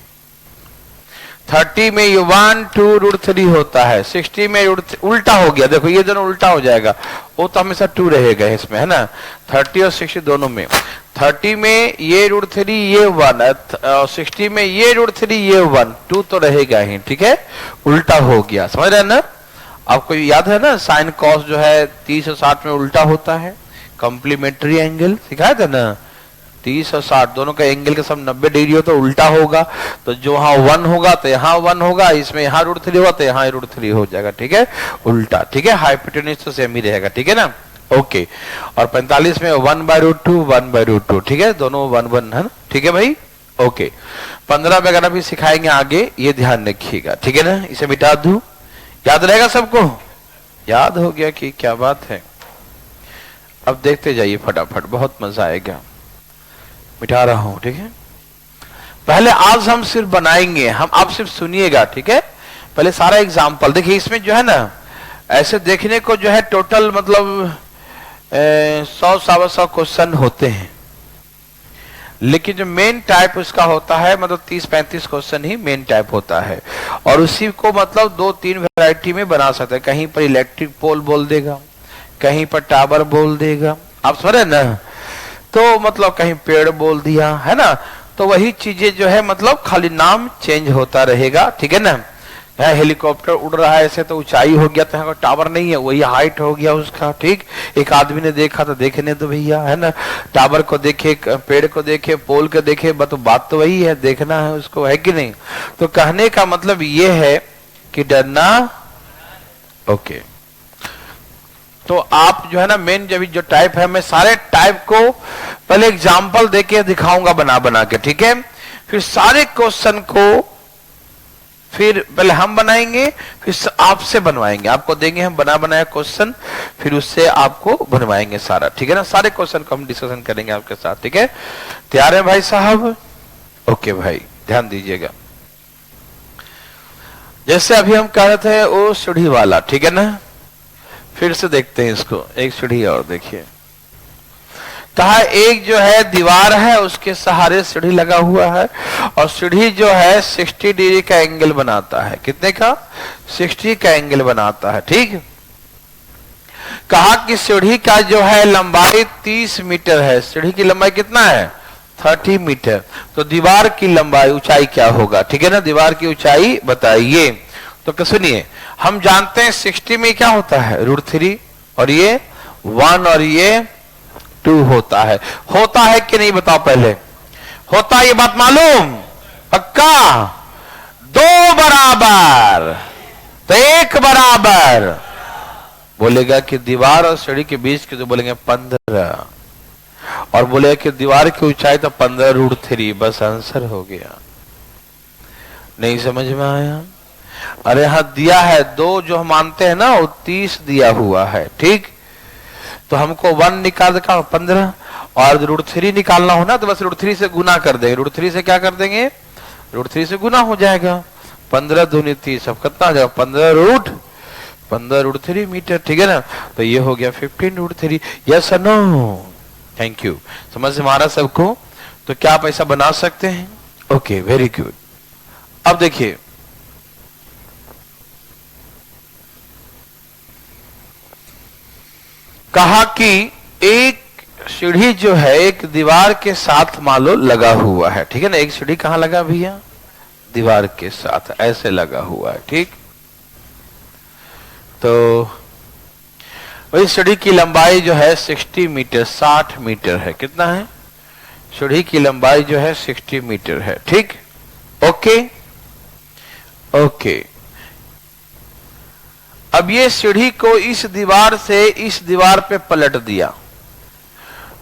30 में ये 1 2 √3 होता है, 60 में उल्टा हो गया। देखो ये दोनों उल्टा हो जाएगा, वो तो हमेशा 2 रहेगा इसमें, है ना? 30 और 60 दोनों में, 30 में ये √3 ये 1, 60 में ये √3 ये 1, 2 तो रहेगा ही, ठीक है? उल्टा हो गया, समझ रहे हैं ना? आपको याद है ना, साइन कॉस जो है 30 और 60 में उल्टा होता है। कॉम्प्लीमेंट्री एंगल सिखाया था ना, 30 और 60 दोनों का एंगल का सब 90 डिग्री हो तो उल्टा होगा। तो जो वहां 1 होगा तो यहाँ 1 होगा, इसमें यहाँ √3 होगा तो यहाँ √3 हो जाएगा, ठीक है? उल्टा, ठीक है? हाइपोटेन्यूज तो सेम ही रहेगा, ठीक है ना? ओके। और 45 में 1/√2 1/√2, ठीक है? दोनों 1 1 है ना, ठीक है भाई? ओके। 15 में अगर अभी सिखाएंगे आगे, ये ध्यान रखिएगा, ठीक है ना? इसे मिटा दूं, याद रहेगा सबको? याद हो गया कि क्या बात है? अब देखते जाइए फटाफट, बहुत मजा आएगा। मिटा रहा हूं, ठीक है? पहले आज हम सिर्फ बनाएंगे, हम आप सिर्फ सुनिएगा, ठीक है? पहले सारा एग्जाम्पल देखिए। इसमें जो है ना, ऐसे देखने को जो है टोटल मतलब 100-125 क्वेश्चन होते हैं, लेकिन जो मेन टाइप उसका होता है मतलब 30-35 क्वेश्चन ही मेन टाइप होता है। और उसी को मतलब 2-3 वैरायटी में बना सकते हैं। कहीं पर इलेक्ट्रिक पोल बोल देगा, कहीं पर टावर बोल देगा, आप समझ रहे ना? तो मतलब कहीं पेड़ बोल दिया, है ना? तो वही चीजें जो है मतलब खाली नाम चेंज होता रहेगा, ठीक है ना? हेलीकॉप्टर उड़ रहा है ऐसे तो ऊंचाई हो गया, तो यहाँ टावर नहीं है, वही हाइट हो गया उसका, ठीक? एक आदमी ने देखा तो देखने तो भैया, है ना? टावर को देखे, पेड़ को देखे, पोल को देखे, तो बात तो वही है, देखना है उसको, है कि नहीं? तो कहने का मतलब ये है कि डरना, ओके। तो आप जो है ना मेन जो टाइप है, मैं सारे टाइप को पहले एग्जाम्पल देके दिखाऊंगा बना बना के, ठीक है? फिर सारे क्वेश्चन को फिर पहले हम बनाएंगे, फिर आपसे बनवाएंगे, आपको देंगे हम बना बनाया क्वेश्चन, फिर उससे आपको बनवाएंगे सारा, ठीक है ना? सारे क्वेश्चन को हम डिस्कशन करेंगे आपके साथ, ठीक है? तैयार है भाई साहब? ओके भाई, ध्यान दीजिएगा। जैसे अभी हम कह रहे थे वो सीढ़ी वाला, ठीक है ना? फिर से देखते हैं इसको, एक सीढ़ी और देखिए। कहा एक जो है दीवार है, उसके सहारे सीढ़ी लगा हुआ है, और सीढ़ी जो है 60 डिग्री का एंगल बनाता है। कितने का? 60 का एंगल बनाता है, ठीक? कहा कि सीढ़ी का जो है लंबाई 30 मीटर है। सीढ़ी की लंबाई कितना है? 30 मीटर। तो दीवार की लंबाई, ऊंचाई क्या होगा, ठीक है ना? दीवार की ऊंचाई बताइए। तो सुनिए, हम जानते हैं 60 में क्या होता है? √3, और ये 1 और ये 2 होता है। होता है कि नहीं बताओ पहले? होता है, ये बात मालूम? पक्का? 2 बराबर तो 1 बराबर बोलेगा कि दीवार और सीढ़ी के बीच के जो बोलेंगे 15। और बोले कि दीवार की ऊंचाई तो 15√3, बस आंसर हो गया। नहीं समझ में आया? अरे हाँ दिया है 2 जो हम मानते हैं ना, वो 30 दिया हुआ है, ठीक। तो हमको 1 निकाल का 15, और √3 निकालना हो ना तो बस √3 से गुना कर देंगे। √3 से क्या कर देंगे? √3 से गुना हो जाएगा। 15 दूनी 30, अब कितना आ जाएगा? 15√3 मीटर, ठीक है ना। तो ये हो गया 15√3। यस और नो? Thank you. समझ में आ रहा सबको? तो क्या आप ऐसा बना सकते हैं? Okay, very good. अब देखिए, कहा कि एक सीढ़ी जो है एक दीवार के साथ मान लो लगा हुआ है, ठीक है ना। एक सीढ़ी कहां लगा भैया? दीवार के साथ ऐसे लगा हुआ है, ठीक। तो वही सीढ़ी की लंबाई जो है 60 मीटर, 60 मीटर है। कितना है? सीढ़ी की लंबाई जो है 60 मीटर है, ठीक। Okay okay. अब ये सीढ़ी को इस दीवार से इस दीवार पे पलट दिया,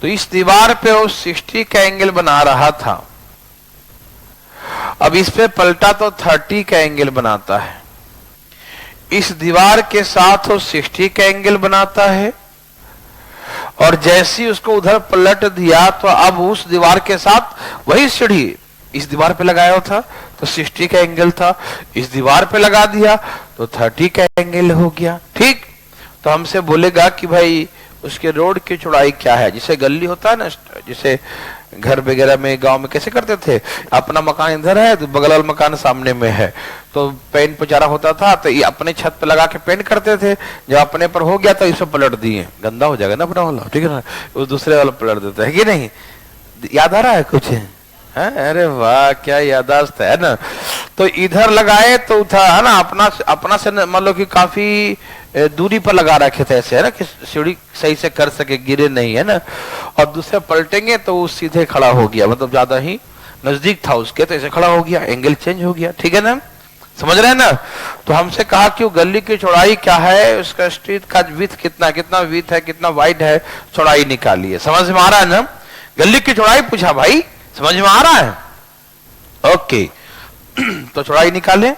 तो इस दीवार पे वो 60 का एंगल बना रहा था, अब इस पे पलटा तो 30 का एंगल बनाता है। इस दीवार के साथ वो 60 का एंगल बनाता है, और जैसे ही उसको उधर पलट दिया तो अब उस दीवार के साथ वही सीढ़ी इस दीवार पे लगाया था तो 60 का एंगल था, इस दीवार पे लगा दिया तो 30 का एंगल हो गया, ठीक। तो हमसे बोलेगा कि भाई उसके रोड की चौड़ाई क्या है? जिसे गली होता है ना, जिसे घर वगैरह में गांव में कैसे करते थे, अपना मकान इधर है तो बगल वाला मकान सामने में है, तो पेंट पुचारा होता था तो ये अपने छत पे लगा के पेंट करते थे। जब अपने पर हो गया तो इसे पलट दिए, गंदा हो जाएगा ना अपना वाला, ठीक है ना, वो दूसरे वाला पलट देता है कि नहीं? याद आ रहा है कुछ है? अरे वाह क्या यादाश्त है ना। तो इधर लगाए तो था, है ना, अपना से मान लो कि काफी दूरी पर लगा रखे थे ऐसे, है ना, कि सीढ़ी सही से कर सके, गिरे नहीं, है ना। और दूसरे पलटेंगे तो वो सीधे खड़ा हो गया, मतलब ज्यादा ही नजदीक था उसके, तो ऐसे खड़ा हो गया, एंगल चेंज हो गया, ठीक है ना। समझ रहे हैं ना? तो हमसे कहा कि वो गली की चौड़ाई क्या है, उसका स्ट्रीट का विड्थ कितना, कितना विड्थ है, कितना वाइड है, चौड़ाई निकालिए। समझ में आ रहा है ना? गली की चौड़ाई पूछा भाई, समझ में आ रहा है? ओके। तो चौड़ाई निकालें।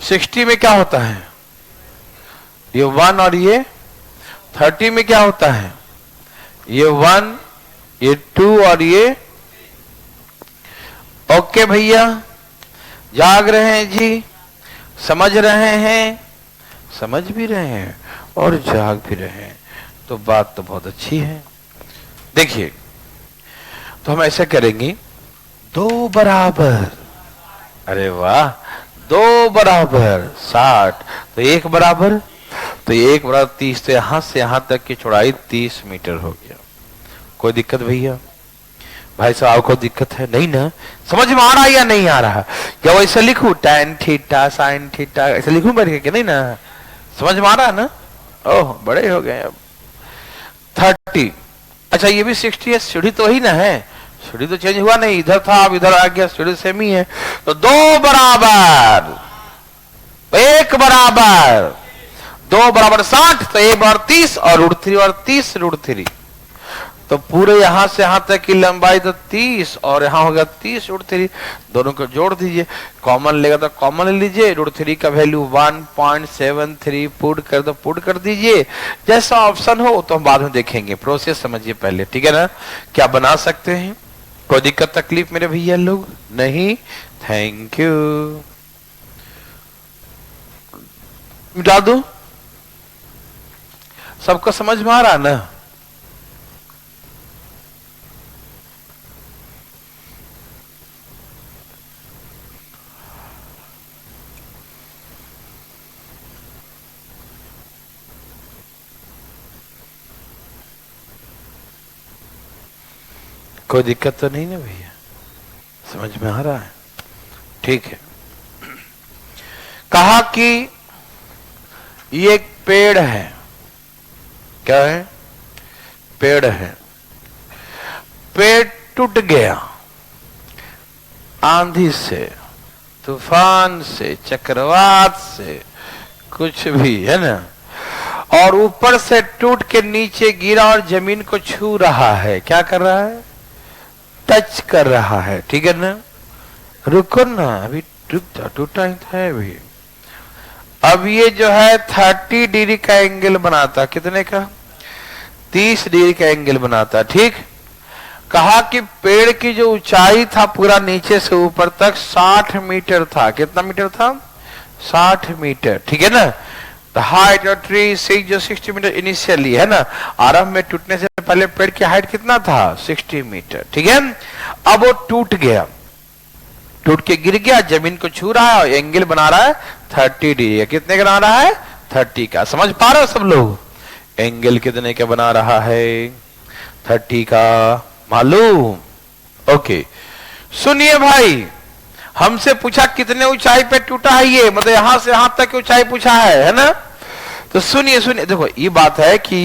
60 में क्या होता है? ये 1 और ये 30 में क्या होता है? ये 1, ये 2 और ये। ओके भैया, जाग रहे हैं जी? समझ रहे हैं? समझ भी रहे हैं और जाग भी रहे हैं, तो बात तो बहुत अच्छी है। देखिए, तो हम ऐसे करेंगे, 2 बराबर, अरे वाह, 2 बराबर 60, तो 1 बराबर, तो 1 बराबर 30, तो यहां से यहां तक की चौड़ाई 30 मीटर हो गया। कोई दिक्कत भैया? भाई साहब को दिक्कत है? नहीं ना? समझ में आ रहा है या नहीं आ रहा? क्या वैसे लिखूं tan थीटा sin थीटा ऐसे लिखूं बैठ के? नहीं ना? समझ में आ रहा है ना? ओह बड़े हो गए अब। 30, अच्छा ये भी 60 है, सीढ़ी तो ही ना है, सीढ़ी तो चेंज हुआ नहीं, इधर था अब इधर आ गया, सीढ़ी सेम ही है। तो 2 बराबर 1 बराबर 2 बराबर 60, तो 1 बराबर 30 और √3 और 30 √3, तो पूरे यहां से यहां तक की लंबाई तो 30 और यहां हो गया 30 √3, दोनों को जोड़ दीजिए, कॉमन लेगा तो कॉमन ले लीजिए। √3 का वैल्यू 1.73 पुट कर दो, पुट कर दीजिए, जैसा ऑप्शन हो तो हम बाद में देखेंगे, प्रोसेस समझिए पहले, ठीक है ना। क्या बना सकते हैं? कोई दिक्कत तकलीफ मेरे भैया लोग? नहीं? Thank you. मिटा दो, सबको समझ में आ रहा ना? कोई दिक्कत तो नहीं ना भैया? समझ में आ रहा है? ठीक है। कहा कि ये एक पेड़ है, क्या है? पेड़ है, पेड़ टूट गया आंधी से, तूफान से, चक्रवात से, कुछ भी, है ना। और ऊपर से टूट के नीचे गिरा और जमीन को छू रहा है। क्या कर रहा है? टच कर रहा है। ठीक है ना? रुको ना, अभी टूटा ही है अभी। अब ये जो है 30 डिग्री का एंगल बनाता। कितने का? 30 डिग्री का एंगल बनाता। ठीक। कहा कि पेड़ की जो ऊंचाई था पूरा नीचे से ऊपर तक 60 मीटर था। कितना मीटर था? 60 मीटर। ठीक है ना? द हाइट ऑफ ट्री जो 60 मीटर इनिशियली है ना, आरंभ में टूटने से पहले पेड़ की हाइट कितना था? 60 मीटर। ठीक है। अब वो टूट गया, टूट के गिर गया, जमीन को छू रहा है और एंगल बना रहा है 30 डिग्री। कितने का बना रहा है? 30 का। समझ पा रहे हो सब लोग? एंगल कितने का बना रहा है? 30 का। मालूम? ओके। सुनिए भाई, हमसे पूछा कितने ऊंचाई पे टूटा है ये, मतलब यहां से यहां तक ऊंचाई पूछा है ना? तो सुनिए सुनिए, देखो ये बात है कि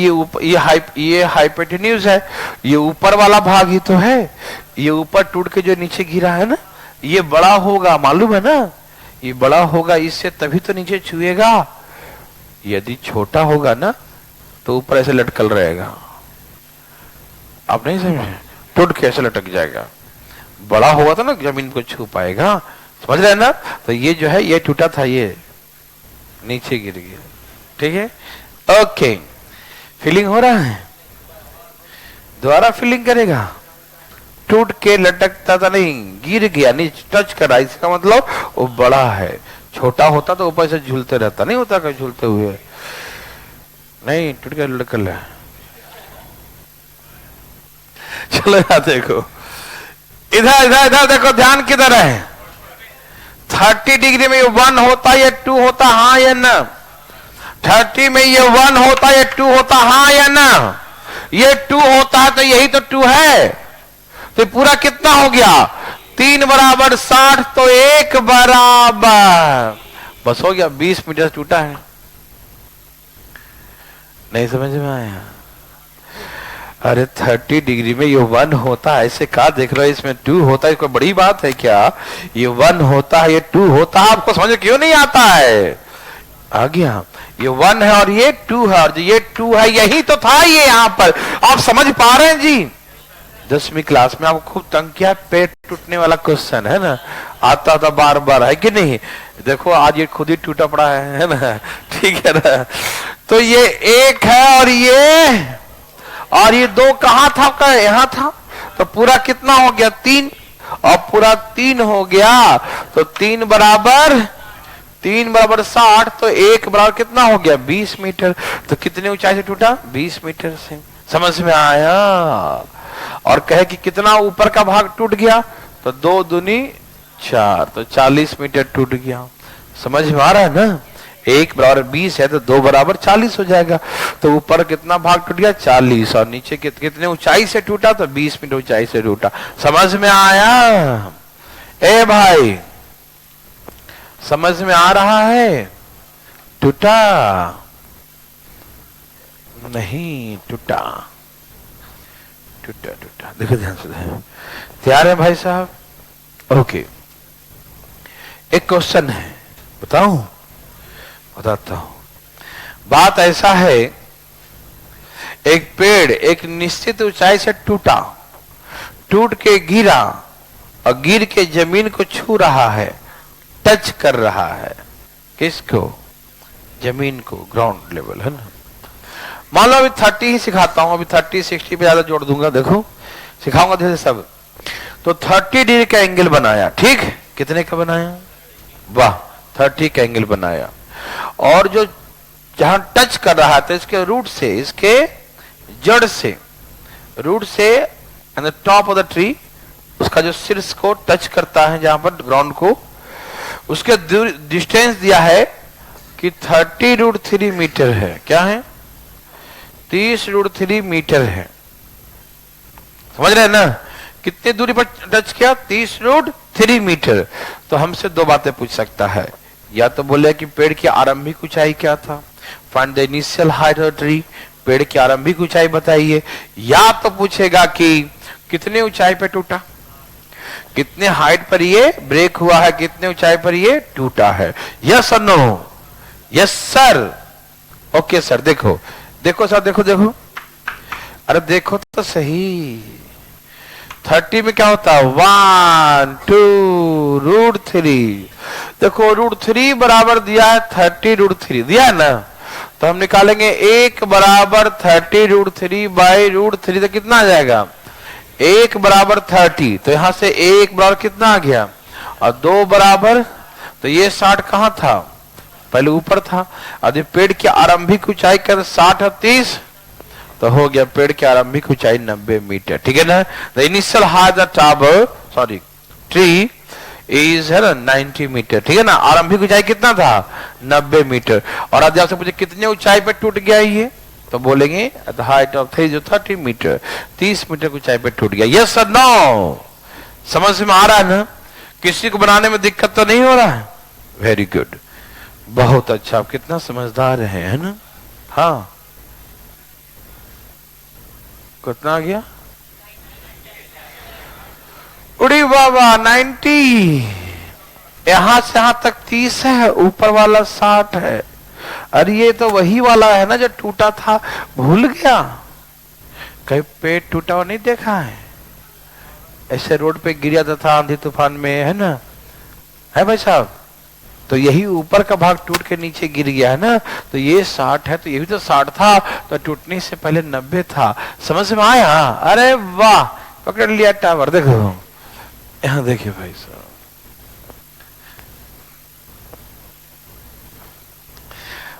ये हाइपोटेन्यूज है, ये ऊपर वाला भाग ही तो है। ये ऊपर टूट के जो नीचे गिरा है ना, ये बड़ा होगा, मालूम है ना? ये बड़ा होगा, इससे तभी तो नीचे छुएगा। यदि छोटा होगा ना तो ऊपर ऐसे लटकल रहेगा। आप नहीं समझे? टूट के ऐसे लटक जाएगा। बड़ा होगा तो ना जमीन को छू पाएगा। समझ रहे हैं ना? तो ये जो है ये टूटा था, ये नीचे गिर गया। ठीक है? ओके। फीलिंग हो रहा है? दोबारा फीलिंग करेगा। टूट के लटकता था नहीं, गिर गया, नीचे टच करा, इसका मतलब वो बड़ा है। छोटा होता तो ऊपर से झूलते रहता, नहीं होता क्या झूलते हुए? नहीं, टूट के लटकल है। चलो यार देखो, इधर इधर इधर देखो, ध्यान किधर है? 30 डिग्री में ये 1 होता या 2 होता? हाँ या ना? 30 में ये 1 होता या 2 होता? हाँ या ना? ये 2 होता है तो यही तो 2 है। तो पूरा कितना हो गया? 3 बराबर 60, तो 1 बराबर, बस हो गया, 20 मीटर टूटा है। नहीं समझ में आया? अरे 30 डिग्री में ये 1 होता है, ऐसे कहा देख रहे हो? इसमें 2 होता है, कोई बड़ी बात है क्या? ये 1 होता है, ये 2 होता है, आपको समझ क्यों नहीं आता है? आ गया। ये 1 है और ये 2 है, और ये 2 है, यही तो था ये यहाँ पर। आप समझ पा रहे हैं जी? 10वीं क्लास में आपको खूब तंग किया, पेट टूटने वाला क्वेश्चन है ना, आता था बार बार, है कि नहीं? देखो आज ये खुद ही टूटा पड़ा है ना? ठीक है ना? तो ये 1 है और ये 2 कहां था? का यहां था। तो पूरा कितना हो गया? 3, और पूरा 3 हो गया, तो 3 बराबर 60, तो 1 बराबर कितना हो गया? 20 मीटर। तो कितने ऊंचाई से टूटा? 20 मीटर से। समझ में आया? और कहे कि कितना ऊपर का भाग टूट गया? तो 2 दूनी 4, तो 40 मीटर टूट गया। समझ में आ रहा है ना? 1 बराबर 20 है तो 2 बराबर 40 हो जाएगा। तो ऊपर कितना भाग टूट गया? 40, और नीचे कितने ऊंचाई से टूटा? तो 20 मीटर ऊंचाई से टूटा। समझ में आया? ए भाई, समझ में आ रहा है? टूटा नहीं? टूटा टूटा टूटा। देखो ध्यान से, तैयार है भाई साहब? ओके। एक क्वेश्चन है, बताऊं? बताता हूं। बात ऐसा है, एक पेड़ एक निश्चित ऊंचाई से टूटा, टूट के गिरा और गिर के जमीन को छू रहा है, टच कर रहा है। किसको? जमीन को, ग्राउंड लेवल है ना। मान लो अभी 30 ही सिखाता हूं, अभी 30 60 पे ज्यादा जोड़ दूंगा। देखो सिखाऊंगा धीरे सब। तो 30 डिग्री का एंगल बनाया। ठीक, कितने का बनाया? वाह, 30 का एंगल बनाया। और जो जहां टच कर रहा था, इसके रूट से, इसके जड़ से, रूट से and the top of the tree, उसका जो शीर्ष को टच करता है जहां पर ग्राउंड को, उसके डिस्टेंस दिया है कि 30√3 मीटर है। क्या है? 30√3 मीटर है। समझ रहे हैं ना? कितनी दूरी पर टच किया? 30√3 मीटर। तो हमसे 2 बातें पूछ सकता है, या तो बोले कि पेड़ की आरंभिक ऊंचाई क्या था, find the initial height of tree, पेड़ की आरंभिक ऊंचाई बताइए। या तो पूछेगा कि कितने ऊंचाई पे टूटा, कितने हाइट पर ये ब्रेक हुआ है, कितने ऊंचाई पर ये टूटा है। यस और no? Yes sir, okay sir, देखो देखो सर, देखो देखो, अरे देखो तो सही। 30 में क्या होता है? 1 2 √3। देखो √3 बराबर दिया है 30 √3 दिया है ना, तो हम निकालेंगे 1 बराबर 30 √3 बाई √3, तो कितना आ जाएगा? 1 बराबर 30, तो यहां से 1 बराबर कितना आ गया? और 2 बराबर, तो ये 60 कहां था? पहले ऊपर था। अब पेड़ की आरंभिक ऊंचाई कर 60 और 30, तो हो गया पेड़ की आरंभिक ऊंचाई 90 मीटर, ठीक है ना। The initial height of tower, sorry tree is है ना 90 मीटर, ठीक है ना। आरंभिक ऊंचाई कितना था? 90 मीटर। और आज आपसे पूछे कितने ऊंचाई पे टूट गया ये, तो बोलेंगे द हाइट ऑफ ट्री जो 30 मीटर, 30 मीटर की ऊंचाई पे टूट गया। यस और नो? समझ में आ रहा है ना? किसी को बनाने में दिक्कत तो नहीं हो रहा है? वेरी गुड, बहुत अच्छा, आप कितना समझदार है ना। हाँ, कितना आ गया? उड़ी बाबा 90। यहां से यहां तक 30 है, ऊपर वाला 60 है। अरे ये तो वही वाला है ना जो टूटा था, भूल गया? कहीं पेड़ टूटा हुआ नहीं देखा है? ऐसे रोड पे गिरा था आंधी तूफान में, है ना, है भाई साहब? तो यही ऊपर का भाग टूट के नीचे गिर गया है ना, तो ये 60 है, तो ये भी तो 60 था, तो टूटने से पहले 90 था। समझ में आया? अरे वाह, पकड़ लिया टावर। देखो यहां देखिए भाई साहब,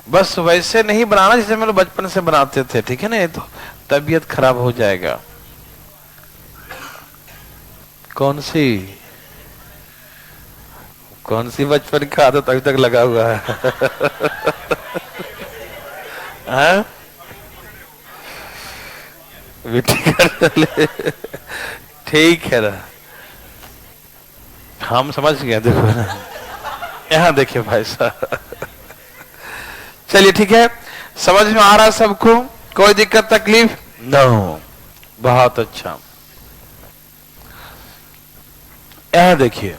बस वैसे नहीं बनाना जैसे हम लोग बचपन से बनाते थे, ठीक है ना, ये तो तबीयत खराब हो जाएगा। कौन सी बचपन का आदत अभी तक लगा हुआ है? हाँ? ठीक है ना, हम समझ गए। देखो ना, यहाँ देखिए भाई साहब, चलिए ठीक है, समझ में आ रहा है सबको? कोई दिक्कत तकलीफ? नो, बहुत अच्छा। यहाँ देखिए,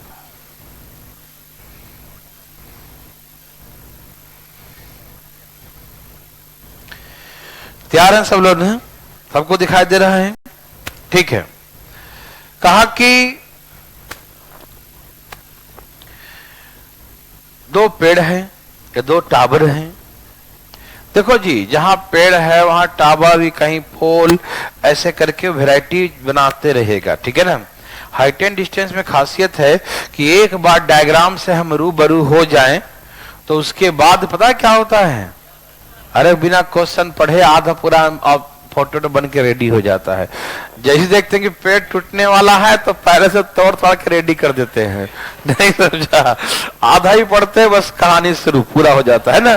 तैयार हैं सब लोग? हैं, सबको दिखाई दे रहा है? ठीक है। कहा कि 2 पेड़ हैं या 2 टावर हैं। देखो जी, जहां पेड़ है वहां टावर भी, कहीं पोल, ऐसे करके वैरायटी बनाते रहेगा, ठीक है ना। हाइट एंड डिस्टेंस में खासियत है कि एक बार डायग्राम से हम रूबरू हो जाएं तो उसके बाद पता क्या होता है? अरे बिना क्वेश्चन पढ़े आधा पूरा फोटो तो बन के रेडी हो जाता है। जैसे देखते हैं कि पेड़ टूटने वाला है तो पहले से तोड़ तोड़ के रेडी कर देते हैं, नहीं समझा? आधा ही पढ़ते हैं, बस कहानी शुरू, पूरा हो जाता है ना।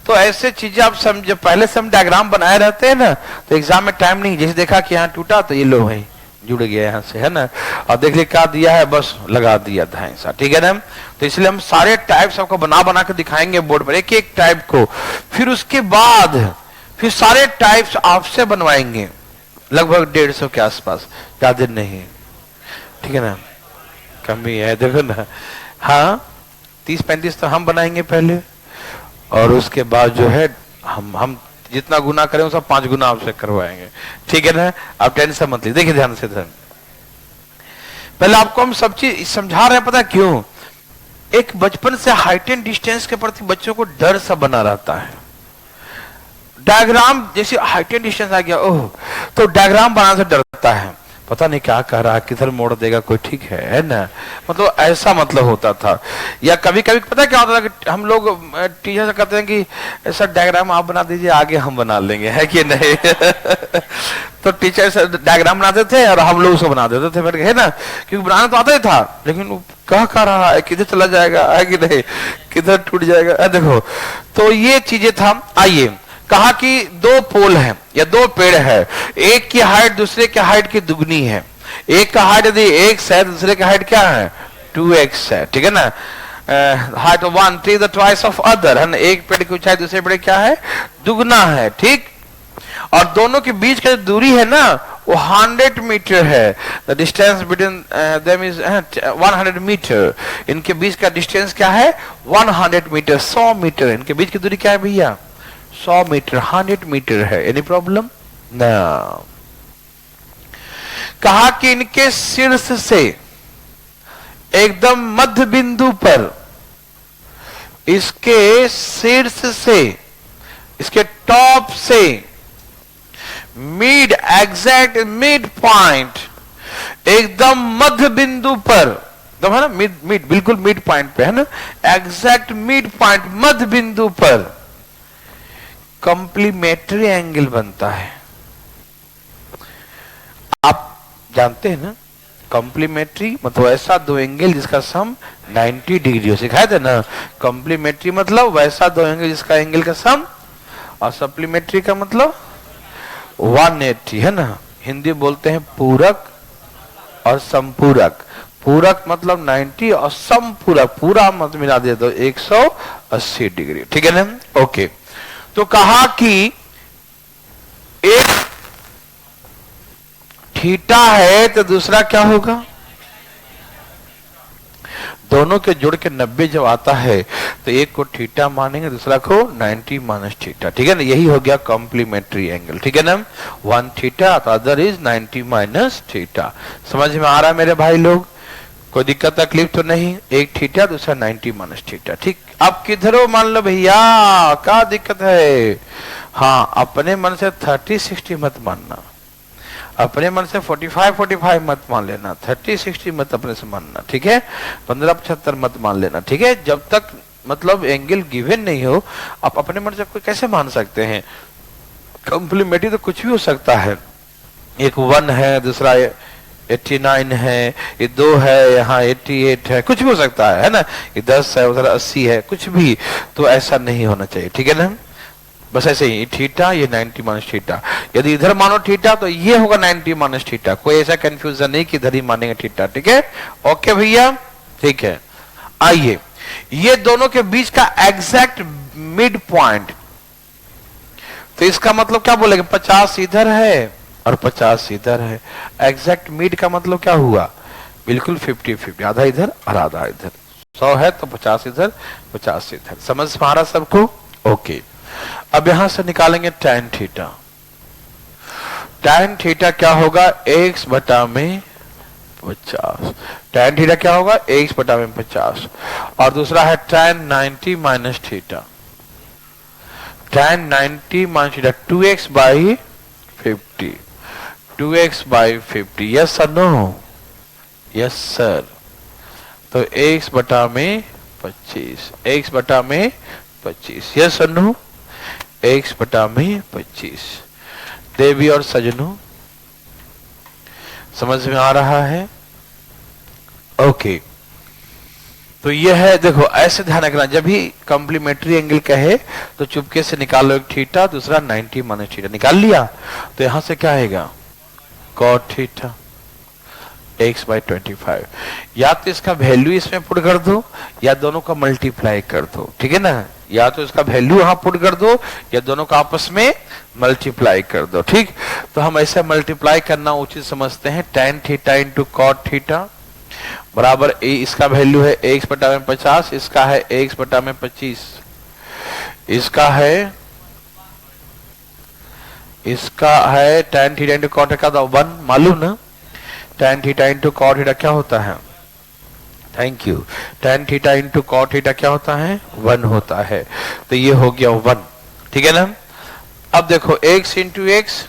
तो ऐसे चीजें आप समझे, पहले से हम डायग्राम बनाए रहते हैं ना, तो एग्जाम में टाइम नहीं, जैसे देखा कि यहाँ टूटा तो ये लो भाई जुड़ गया यहाँ से, है ना, और देख ले क्या दिया है, बस लगा दिया धांसा, ठीक है ना। तो इसलिए हम सारे टाइप्स आपको बना बना के दिखाएंगे बोर्ड पर, एक एक टाइप को। फिर उसके बाद फिर सारे टाइप्स आपसे बनवाएंगे, लगभग 150 के आसपास, ज्यादा नहीं, ठीक है ना, कमी है, देखो ना। हाँ, 30-35 तो हम बनाएंगे पहले, और उसके बाद जो है हम जितना गुना करें उसका 5 गुना आपसे करवाएंगे, ठीक है ना। आप टेंशन मत लीजिए, देखिए ध्यान से ध्यान। पहले आपको हम सब चीज समझा रहे हैं, पता क्यों? एक बचपन से हाइट एंड डिस्टेंस के प्रति बच्चों को डर सा बना रहता है। डायग्राम जैसे हाइट एंड डिस्टेंस आ गया, ओह, तो डायग्राम बनाने से डरता है, पता नहीं क्या कह रहा है, किधर मोड़ देगा कोई, ठीक है ना, मतलब ऐसा मतलब होता था। या कभी कभी पता क्या होता था कि हम लोग टीचर से कहते हैं कि ऐसा डायग्राम आप बना दीजिए, आगे हम बना लेंगे, है कि नहीं? तो टीचर डायग्राम बनाते थे और हम लोग उसको बना देते थे, है ना, क्योंकि बनाना तो आता ही था, लेकिन वो कह रहा है, किधर चला जाएगा, है कि नहीं, किधर टूट जाएगा, देखो। तो ये चीजें था। आइए, कहा कि 2 पोल हैं या 2 पेड़ है, एक की हाइट दूसरे की हाइट की दुगनी है। एक का हाइट यदि x है, दूसरे का हाइट क्या है? 2x है, ठीक है ना। Height of one tree the twice of other, है ना, एक पेड़ की ऊंचाई दूसरे पेड़ क्या है? दुगना है, ठीक। और दोनों के बीच का जो दूरी है ना वो 100 मीटर है। The distance between them is 100 metre. इनके बीच का डिस्टेंस क्या है? 100 मीटर, 100 मीटर। इनके बीच की दूरी क्या है भैया? 100 मीटर, 100 मीटर है। एनी प्रॉब्लम ना। कहा कि इनके शीर्ष से एकदम मध्य बिंदु पर, इसके शीर्ष से, इसके टॉप से मिड, एग्जैक्ट मिड पॉइंट, एकदम मध्य बिंदु पर, एकदम है ना, मिड मिड बिल्कुल मिड पॉइंट पे है ना, एग्जैक्ट मिड पॉइंट मध्य बिंदु पर कंप्लीमेंट्री एंगल बनता है। आप जानते हैं ना कॉम्प्लीमेंट्री मतलब वैसा दो एंगल जिसका सम 90 डिग्री हो, सिखाए थे ना। कॉम्प्लीमेंट्री मतलब वैसा दो एंगल जिसका एंगल का सम, और सप्लीमेंट्री का मतलब 180 है ना। हिंदी बोलते हैं पूरक और संपूरक। पूरक मतलब 90 और संपूरक पूरा मत मिला दे तो 180 डिग्री, ठीक है ना। ओके, तो कहा कि एक थीटा है तो दूसरा क्या होगा, दोनों के जोड़ के 90 जब आता है तो एक को थीटा मानेंगे, दूसरा को 90 माइनस थीटा, ठीक है ना। यही हो गया कॉम्प्लीमेंट्री एंगल, ठीक है ना। 1 थीटा तो अदर इज 90 माइनस थीटा। समझ में आ रहा है मेरे भाई लोग? कोई दिक्कत तकलीफ तो नहीं? एक थीटा दूसरा 90 माइनस थीटा, ठीक। अब किधर हो मान लो भैया, क्या दिक्कत है? हाँ, अपने मन से 30-60 मत मानना, अपने मन से 45-45 मत मान लेना, 30-60 मत अपने से मानना, ठीक है। 15-75 मत मान लेना, ठीक है। जब तक मतलब एंगल गिवन नहीं हो आप अपने मन से कोई कैसे मान सकते हैं? कॉम्प्लीमेंट्री तो कुछ भी हो सकता है, एक 1 है दूसरा 89 है, ये 2 है यहाँ 88 है, कुछ भी हो सकता है ना। ये 10 है उधर 80 है, कुछ भी। तो ऐसा नहीं होना चाहिए, ठीक है ना। बस ऐसे ही थीटा ये 90 माइनस थीटा, यदि इधर मानो थीटा तो ये होगा 90 माइनस थीटा। कोई ऐसा कंफ्यूजन नहीं कि इधर ही मानेंगे थीटा, ठीक है। ओके भैया, ठीक है। आइए, ये दोनों के बीच का एग्जैक्ट मिड पॉइंट, तो इसका मतलब क्या बोलेंगे, 50 इधर है और 50 इधर है। एग्जैक्ट मिड का मतलब क्या हुआ, बिल्कुल 50-50, आधा इधर और आधा इधर। 100 है तो 50 इधर 50 इधर। समझ में आ रहा सबको? ओके, अब यहां से निकालेंगे tan थीटा। tan थीटा क्या होगा, x बटा में 50। tan थीटा क्या होगा, x बटा में 50। और दूसरा है tan 90 minus theta. tan 90 minus theta 2x by 50, 2x by 50। Yes sir, no? Yes sir. तो x बटा में 25, x बटा में 25, यस सर, नो? x बटा में 25। देवी और सजनों, समझ में आ रहा है? ओके, तो यह है, देखो ऐसे ध्यान रखना, जब भी कॉम्प्लीमेंट्री एंगल कहे तो चुपके से निकालो, एक थीटा दूसरा 90 माइनस थीटा। निकाल लिया तो यहां से क्या आएगा, cot थीटा x बाई 25। या तो इसका वैल्यू इसमें पुट कर दो या दोनों का मल्टीप्लाई कर दो, ठीक है ना। या तो इसका वैल्यू यहां पुट कर दो या दोनों का आपस में मल्टीप्लाई कर दो, ठीक। तो हम ऐसे मल्टीप्लाई करना उचित समझते हैं। tan theta into cot theta बराबर इसका वैल्यू है x बटा में 50, इसका है x बटा में 25, इसका है tan थीटा इंटू कॉट का 1, मालूम ना। tan theta into cot theta क्या होता है, thank you, tan theta into cot theta क्या होता है, 1 होता है। तो ये हो गया 1, ठीक है ना। अब देखो x into x,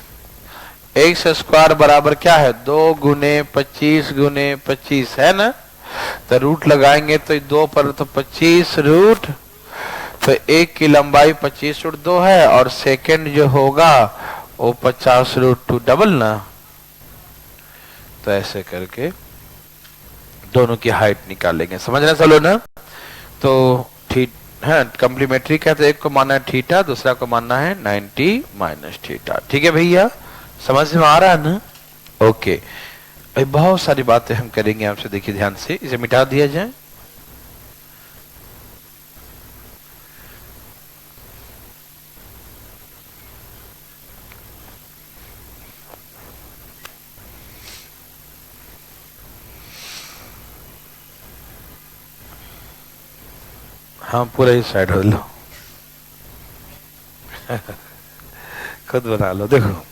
x square बराबर क्या है, 2 गुने 25 गुने 25 है ना। तो रूट लगाएंगे तो 2 पर तो 25 रूट, तो 1 की लंबाई 25 रूट 2 है और सेकंड जो होगा वो 50 रूट 2 डबल ना। तो ऐसे करके दोनों की हाइट निकालेंगे, समझना चलो ना। तो ठीक है, कॉम्प्लीमेंट्री कहते हैं, एक को मानना है थीटा दूसरा को मानना है 90 माइनस थीटा, ठीक है भैया, समझ में आ रहा है ना। ओके, भाई बहुत सारी बातें हम करेंगे आपसे, देखिए ध्यान से, इसे मिटा दिया जाए। हाँ, पूरा ही साइड हो लो। खुद बना लो। देखो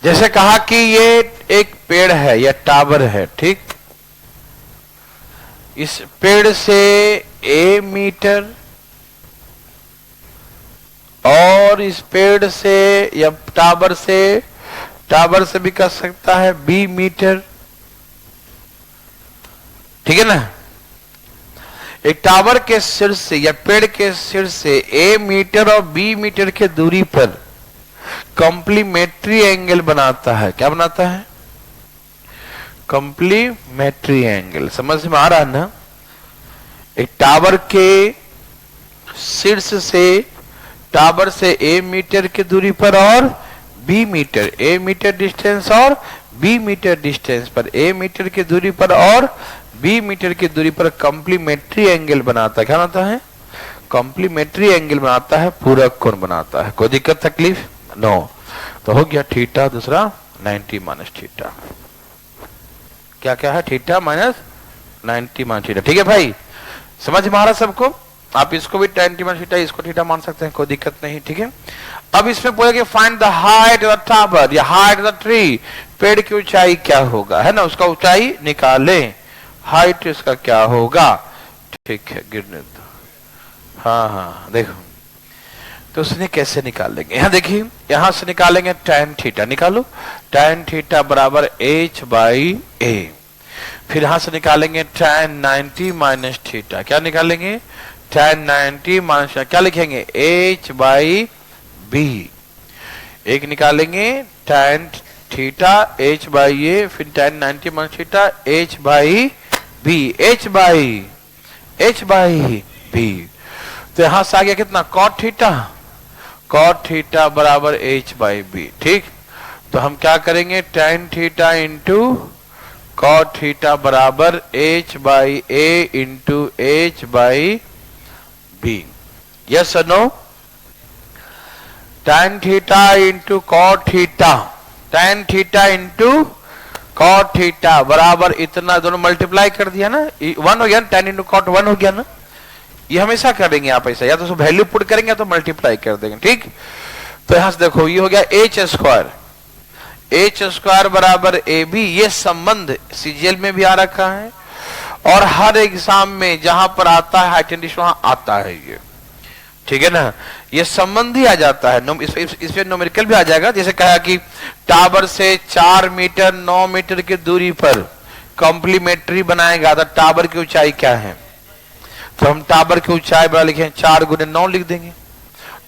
जैसे कहा कि ये एक पेड़ है या टावर है, ठीक। इस पेड़ से ए मीटर और इस पेड़ से या टावर से भी कर सकता है बी मीटर, ठीक है ना। एक टावर के सिर से या पेड़ के सिर से ए मीटर और बी मीटर के दूरी पर कॉम्प्लीमेंट्री एंगल बनाता है। क्या बनाता है? Complementary angle. समझ में आ रहा है ना। एक टावर के शीर्ष से टावर से ए मीटर की दूरी पर और बी मीटर, ए मीटर डिस्टेंस और बी मीटर डिस्टेंस पर, ए मीटर की दूरी पर और बी मीटर की दूरी पर कॉम्प्लीमेंट्री एंगल बनाता है। क्या बनाता है? कॉम्प्लीमेंट्री एंगल बनाता है, पूरक कोण बनाता है। कोई दिक्कत तकलीफ? नो। तो हो गया थीटा, दूसरा 90 माइनस थीटा। क्या क्या है? Theta minus 90 minus theta. ठीक है भाई, समझ में आ रहा सबको? आप इसको भी 90 माइनस थीटा, इसको थीटा मान सकते हैं, कोई दिक्कत नहीं। ठीक है, अब इसमें पूछेगा find the height of the tower या हाइट ऑफ द ट्री। पेड़ की ऊंचाई क्या होगा, है ना, उसका ऊंचाई निकाले। हाइट इसका क्या होगा? ठीक है, गिरने दो। हाँ देखो तो उसने कैसे निकालेंगे, यहां देखिए, यहां से निकालेंगे tan थीटा। निकालो tan थीटा बराबर h बाई a। फिर यहां से निकालेंगे tan 90 माइनस थीटा। क्या निकालेंगे? tan 90 माइनस, क्या लिखेंगे? h by b। एक निकालेंगे tan theta h by a, फिर tan 90 minus theta h by b, h by b। तो यहां से आ गया कितना? cot theta. cot थीटा बराबर h बाई b। ठीक, तो हम क्या करेंगे? tan theta into cot theta बराबर h by a into h by b। Yes और no? tan theta into cot theta, tan theta into cot theta बराबर इतना, दोनों मल्टीप्लाई कर दिया ना, 1 हो गया ना, tan इंटू cot 1 हो गया ना। ये हमेशा करेंगे आप ऐसा, या तो वैल्यू पुट करेंगे या तो मल्टीप्लाई कर देंगे। ठीक, तो यहां से देखो ये हो गया h स्क्वायर बराबर ए बी। ये संबंध सीजीएल में भी आ रखा है और हर एग्जाम में जहां पर आता है हाइटेंडिश वहां आता है ये, ठीक है ना। ये संबंध ही आ जाता है, इसमें न्यूमेरिकल भी आ जाएगा। जैसे कहा कि टावर से 4 मीटर 9 मीटर की दूरी पर कॉम्प्लीमेंट्री बनाएगा तो टावर की ऊंचाई क्या है? तो हम टावर की ऊंचाई बड़ा लिखे 4 गुने 9 लिख देंगे,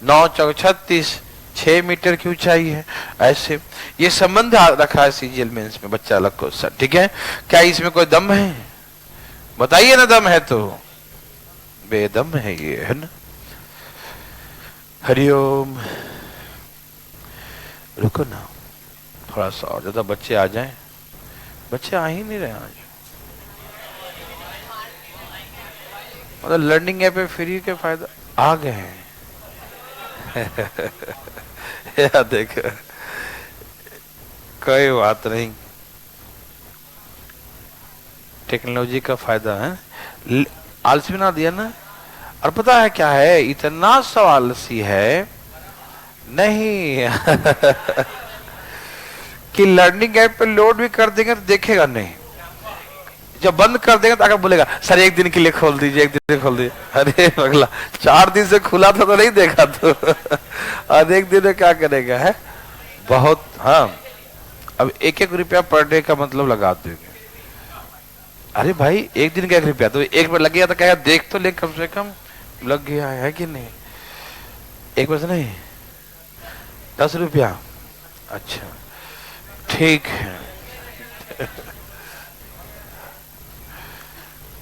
9 चौक 36, 6 मीटर की ऊंचाई है। ऐसे ये संबंध रखा है सीजीएल मेंस में, बच्चा अलग क्वेश्चन। ठीक है, क्या इसमें कोई दम है? बताइए ना, दम है तो? बेदम है ये, है ना। हरिओम। रुको ना थोड़ा सा और, ज्यादा बच्चे आ जाएं। बच्चे आ ही नहीं रहे आज, मतलब लर्निंग ऐप पे फ्री के फायदा आ गए हैं। या देख, कोई बात नहीं, टेक्नोलॉजी का फायदा है। आलसी बना दिया ना। और पता है क्या है, इतना सा आलसी है नहीं कि लर्निंग ऐप पे लोड भी कर देंगे तो देखेगा नहीं। जब बंद कर देंगे तो आकर बोलेगा सर एक दिन के लिए खोल दीजिए, एक दिन के लिए खोल दीजिए। अरे अगला 4 दिन से खुला था तो नहीं देखा तो और एक दिन में क्या करेगा, है बहुत। हाँ, अब 1-1 रुपया पर डे का मतलब लगा देंगे। अरे भाई एक दिन का 1 रुपया, तो 1 बार लग गया तो कहेगा देख तो ले, कम से कम लग गया है कि नहीं। 1 बार से नहीं, 10 रुपया। अच्छा ठीक है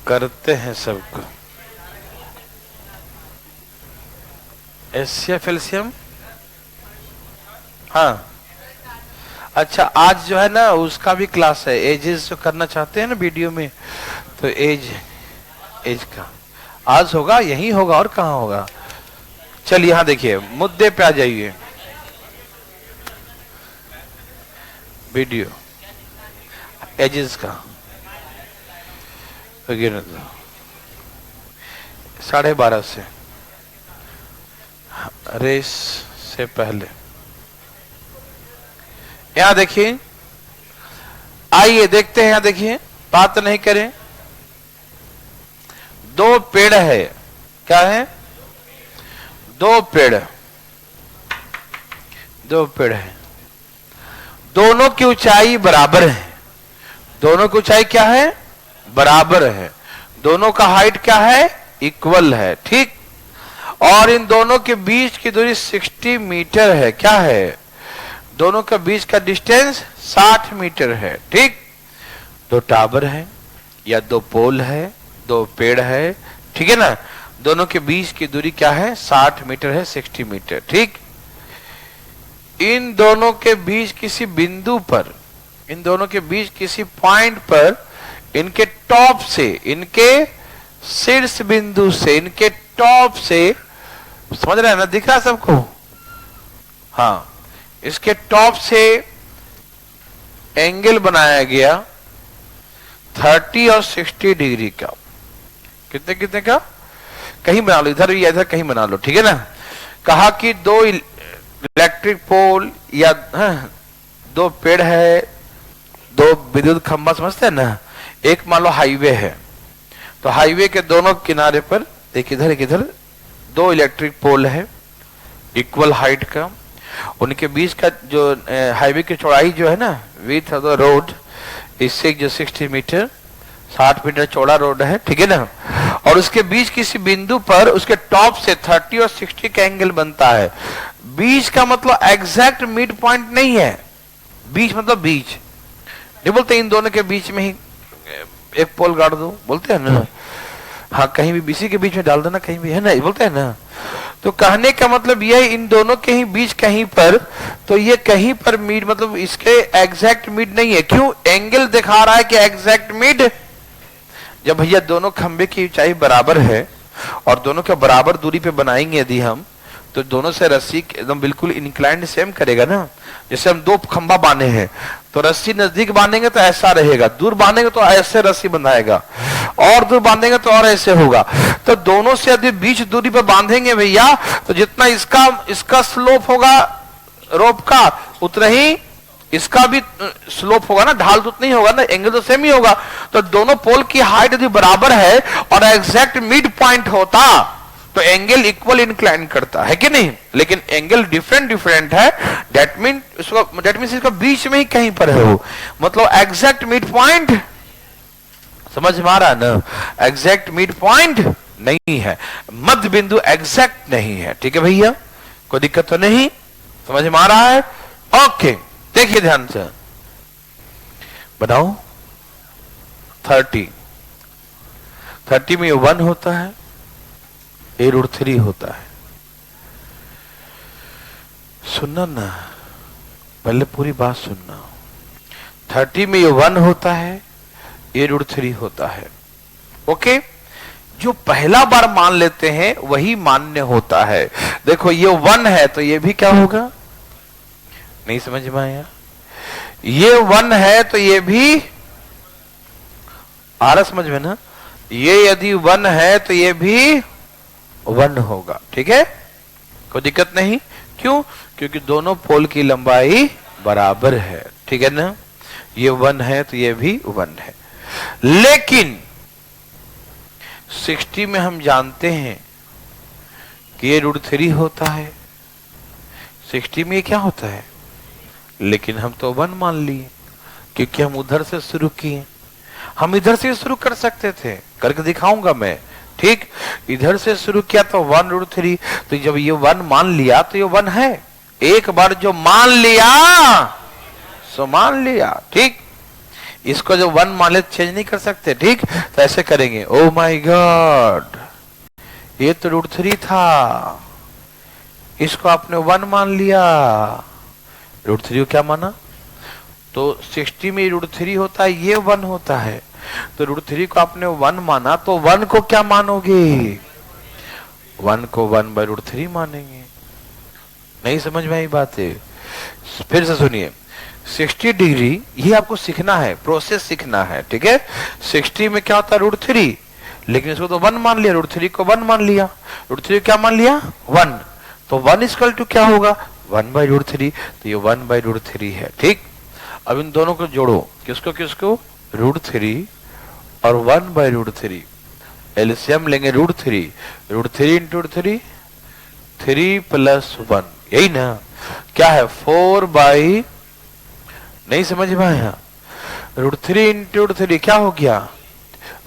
करते हैं सबको। एसएफ एलसीएम, हाँ अच्छा, आज जो है ना उसका भी क्लास है, एजेस जो करना चाहते हैं ना वीडियो में, तो एज का आज होगा, यही होगा और कहाँ होगा। चलिए यहां देखिए, मुद्दे पे आ जाइए। वीडियो एजेस का 12:30 से रेस से पहले। यहां देखिए, आइए देखते हैं। यहां देखिए, बात नहीं करें। दो पेड़ है, क्या है? दो पेड़, दो पेड़ है, दोनों की ऊंचाई बराबर है। दोनों की ऊंचाई क्या है? बराबर है। दोनों का हाइट क्या है? इक्वल है, ठीक। और इन दोनों के बीच की दूरी 60 मीटर है। क्या है? दोनों के बीच का डिस्टेंस 60 मीटर है, ठीक। दो टावर है या दो पोल है, दो पेड़ है, ठीक है ना। दोनों के बीच की दूरी क्या है? 60 मीटर है, 60 मीटर, ठीक। इन दोनों के बीच किसी बिंदु पर, इन दोनों के बीच किसी पॉइंट पर, इनके टॉप से, इनके शीर्ष बिंदु से, इनके टॉप से, समझ रहे हैं ना? दिख रहा है सबको? हाँ, इसके टॉप से एंगल बनाया गया 30 और 60 डिग्री का। कितने कितने का? कहीं बना लो, इधर या इधर कहीं बना लो, ठीक है ना। कहा कि दो इलेक्ट्रिक पोल या दो पेड़ है, दो विद्युत खंभा, समझते हैं ना। एक मान लो हाईवे है, तो हाईवे के दोनों किनारे पर एक इधर एक इधर दो इलेक्ट्रिक पोल है इक्वल हाइट का। उनके बीच का जो हाईवे की चौड़ाई जो है ना, विड्थ ऑफ द रोड, इससे जो 60 मीटर, 60 मीटर चौड़ा रोड है, ठीक है ना। और उसके बीच किसी बिंदु पर उसके टॉप से 30 और 60 का एंगल बनता है। बीच का मतलब एग्जैक्ट मिड पॉइंट नहीं है। बीच मतलब बीच नहीं बोलते, इन दोनों के बीच में ही एक पोल गाड़ दो, बोलते हैं ना। हाँ, कहीं भी बीसी के बीच में डाल देना, कहीं भी, है ना, बोलते हैं ना। तो कहने का मतलब यह, इन दोनों के ही बीच कहीं पर, तो ये कहीं पर मिड मतलब इसके एग्जैक्ट मिड नहीं है। क्यों? एंगल दिखा रहा है कि एग्जैक्ट मिड। जब भैया दोनों खंबे की ऊंचाई बराबर है और दोनों के बराबर दूरी पे बनाएंगे यदि हम, तो दोनों से रस्सी एकदम बिल्कुल इंक्लाइंड सेम करेगा ना। जैसे हम दो खंबा बांधे हैं, तो रस्सी नजदीक बांधेंगे तो ऐसा रहेगा, दूर बांधेंगे तो ऐसे रस्सी बंधाएगा, और दूर बांधेंगे तो और ऐसे होगा। तो दोनों से यदि बीच दूरी पे बांधेंगे भैया, तो जितना इसका स्लोप होगा रोप का, उतना ही इसका भी स्लोप होगा ना, ढाल तो नहीं होगा ना, एंगल तो सेम ही होगा। तो दोनों पोल की हाइट यदि बराबर है और एग्जैक्ट मिड पॉइंट होता, तो एंगल इक्वल इंक्लाइन करता है कि नहीं। लेकिन एंगल डिफरेंट है। दैट मीन्स इसका बीच में ही कहीं पर है वो, मतलब एग्जैक्ट मिड पॉइंट। समझ में आ रहा है ना? एग्जैक्ट मिड पॉइंट नहीं है, मध्य बिंदु एग्जैक्ट नहीं है, ठीक है भैया। कोई दिक्कत तो नहीं? समझ में आ रहा है? ओके, देखिए ध्यान से, बनाओ। 30 में 1 होता है, A√3 होता है। सुनना ना, पहले पूरी बात सुनना। 30 में 1 होता है, A√3 होता है। ओके, जो पहला बार मान लेते हैं वही मान्य होता है। देखो, ये 1 है तो ये भी क्या होगा? नहीं समझ में आया? ये 1 है तो ये भी आ रहा समझ में ना? ये यदि 1 है तो ये भी 1 होगा, ठीक है, कोई दिक्कत नहीं। क्यों? क्योंकि दोनों पोल की लंबाई बराबर है, ठीक है ना। ये 1 है तो ये भी 1 है। लेकिन 60 में हम जानते हैं कि ये √3 होता है। 60 में क्या होता है? लेकिन हम तो 1 मान लिए क्योंकि हम उधर से शुरू किए। हम इधर से शुरू कर सकते थे, करके दिखाऊंगा मैं, ठीक। इधर से शुरू किया तो 1√3, तो जब ये 1 मान लिया तो ये 1 है। एक बार जो मान लिया सो मान लिया, ठीक। इसको जो 1 मान ले चेंज नहीं कर सकते, ठीक। तो ऐसे करेंगे, ओ माय गॉड, ये तो √3 था, इसको आपने 1 मान लिया। √3 को क्या माना? तो 60 में √3 होता है, ये 1 होता है। तो √3 को आपने 1 माना, तो 1 को क्या मानोगे? 1 को 1/√3 मानेंगे। नहीं समझ में आई बात है? फिर से सुनिए, 60 डिग्री, ये आपको सीखना है, प्रोसेस सीखना है, ठीक है। 60 में क्या होता है? √3, लेकिन इसको तो 1 मान लिया, √3 को 1 मान लिया। √3 क्या मान लिया? 1। तो 1 इक्वल टू क्या होगा 1/√3, तो ये 1/√3 है। ठीक, अब इन दोनों को जोड़ो, किसको किसको, √3 और 1/√3, एलसीएम लेंगे √3, √3 इंटू 3, 3 + 1, यही ना, क्या है 4 नहीं समझ में आया, √3 इंटू 3 क्या हो गया,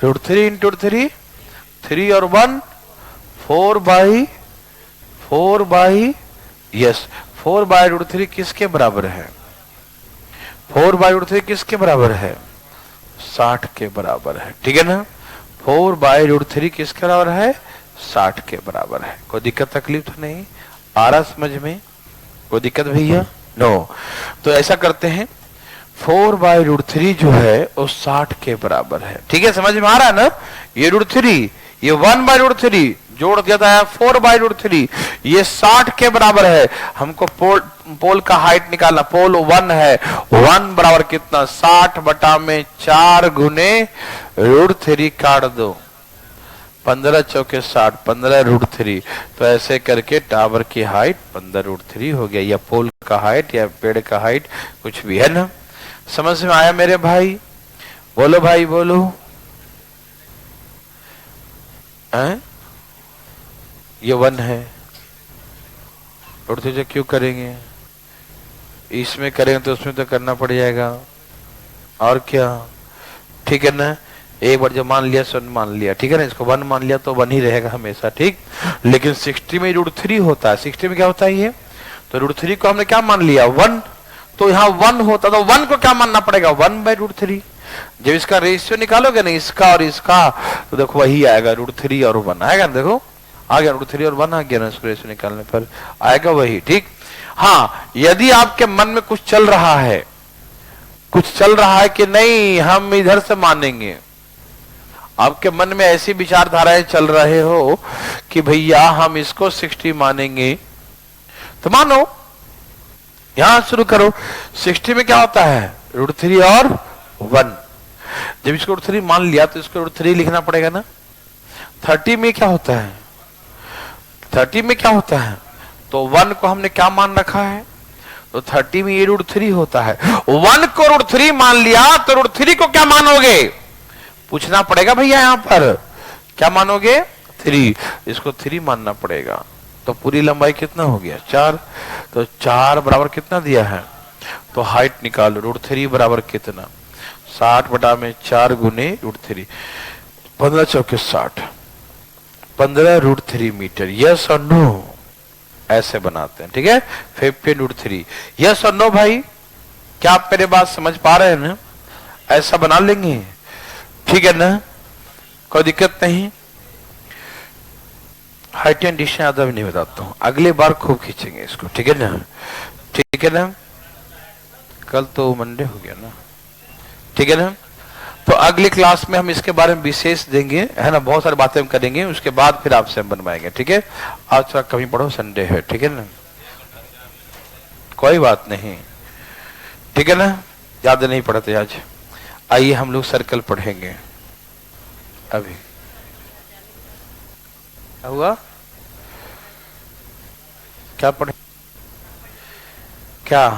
√3 इंटू 3, 3 और 1, 4 यस 4/√3 किसके बराबर है, 4/√3 किसके बराबर है, 60 के बराबर है। ठीक है ना, 4/√3 किसके बराबर है, 60 के बराबर है। कोई दिक्कत तकलीफ तो नहीं आ रहा समझ में, कोई दिक्कत भैया, नो। तो ऐसा करते हैं, 4/√3 जो है वो 60 के बराबर है। ठीक है, समझ में आ रहा है ना, ये √3, ये 1/√3 जोड़ दिया था 4/√3, ये 60 के बराबर है। हमको पोल का हाइट निकालना, पोल 1 है, 1 बराबर कितना 60/4 गुने √3 काट दो, 15 चौके 60, 15√3, तो ऐसे करके टावर की हाइट 15√3 हो गया, या पोल का हाइट या पेड़ का हाइट कुछ भी है ना। समझ में आया मेरे भाई, बोलो भाई बोलो, हैं? ये 1 है, √3 क्यों करेंगे, इसमें करेंगे तो उसमें तो करना पड़ जाएगा, और क्या। ठीक है ना, एक बार जब मान लिया सो मान लिया, ठीक है ना, इसको 1 मान लिया तो 1 ही रहेगा हमेशा। ठीक, लेकिन 60 में √3 होता है, 60 में क्या होता है ये, तो √3 को हमने क्या मान लिया 1, तो यहाँ 1 होता, तो 1 को क्या मानना पड़ेगा 1/√3। जब इसका रेशियो निकालोगे ना, इसका और इसका, तो देखो वही आएगा, √3 और 1 आएगा ना, देखो आ गया, √3 और 1 आ गया ना, इसको रेशियो निकालने पर आएगा वही। ठीक, हाँ, यदि आपके मन में कुछ चल रहा है, कुछ चल रहा है कि नहीं हम इधर से मानेंगे, आपके मन में ऐसी विचारधाराएं चल रहे हो कि भैया हम इसको 60 मानेंगे, तो मानो, यहां शुरू करो। 60 में क्या होता है √3 और 1, जब इसको √3 मान लिया तो इसको √3 लिखना पड़ेगा ना। 30 में क्या होता है, 30 में क्या होता है, तो 1 को हमने क्या मान रखा है, तो 30 में ये √3 होता है, 1 को √3 मान लिया तो √3 को क्या मानोगे, पूछना पड़ेगा भैया, यहां पर क्या मानोगे 3, इसको 3 मानना पड़ेगा। तो पूरी लंबाई कितना हो गया 4, तो 4 बराबर कितना दिया है, तो हाइट निकालो, √3 बराबर कितना 60/4 गुने √3, 15 चौके 60, 15√3 मीटर। यस और नो, ऐसे बनाते हैं। ठीक है, 15√3, यस और नो भाई, क्या आप मेरे बात समझ पा रहे हैं ना, ऐसा बना लेंगे, ठीक है ना, कोई दिक्कत नहीं। हाइट एंड डिश ज्यादा भी नहीं बताता हूं, अगले बार खूब खींचेंगे इसको, ठीक है ना, ठीक है ना, कल तो मंडे हो गया ना, ठीक है ना। तो अगली क्लास में हम इसके बारे में विशेष देंगे, है ना, बहुत सारी बातें हम करेंगे, उसके बाद फिर आपसे हम बनवाएंगे। ठीक है, आज थोड़ा कमी पढ़ो, संडे है, ठीक है ना, कोई बात नहीं, ठीक है ना, ज्यादा नहीं पढ़ते आज। आइए हम लोग सर्कल पढ़ेंगे। अभी हुआ क्या पढ़े, क्या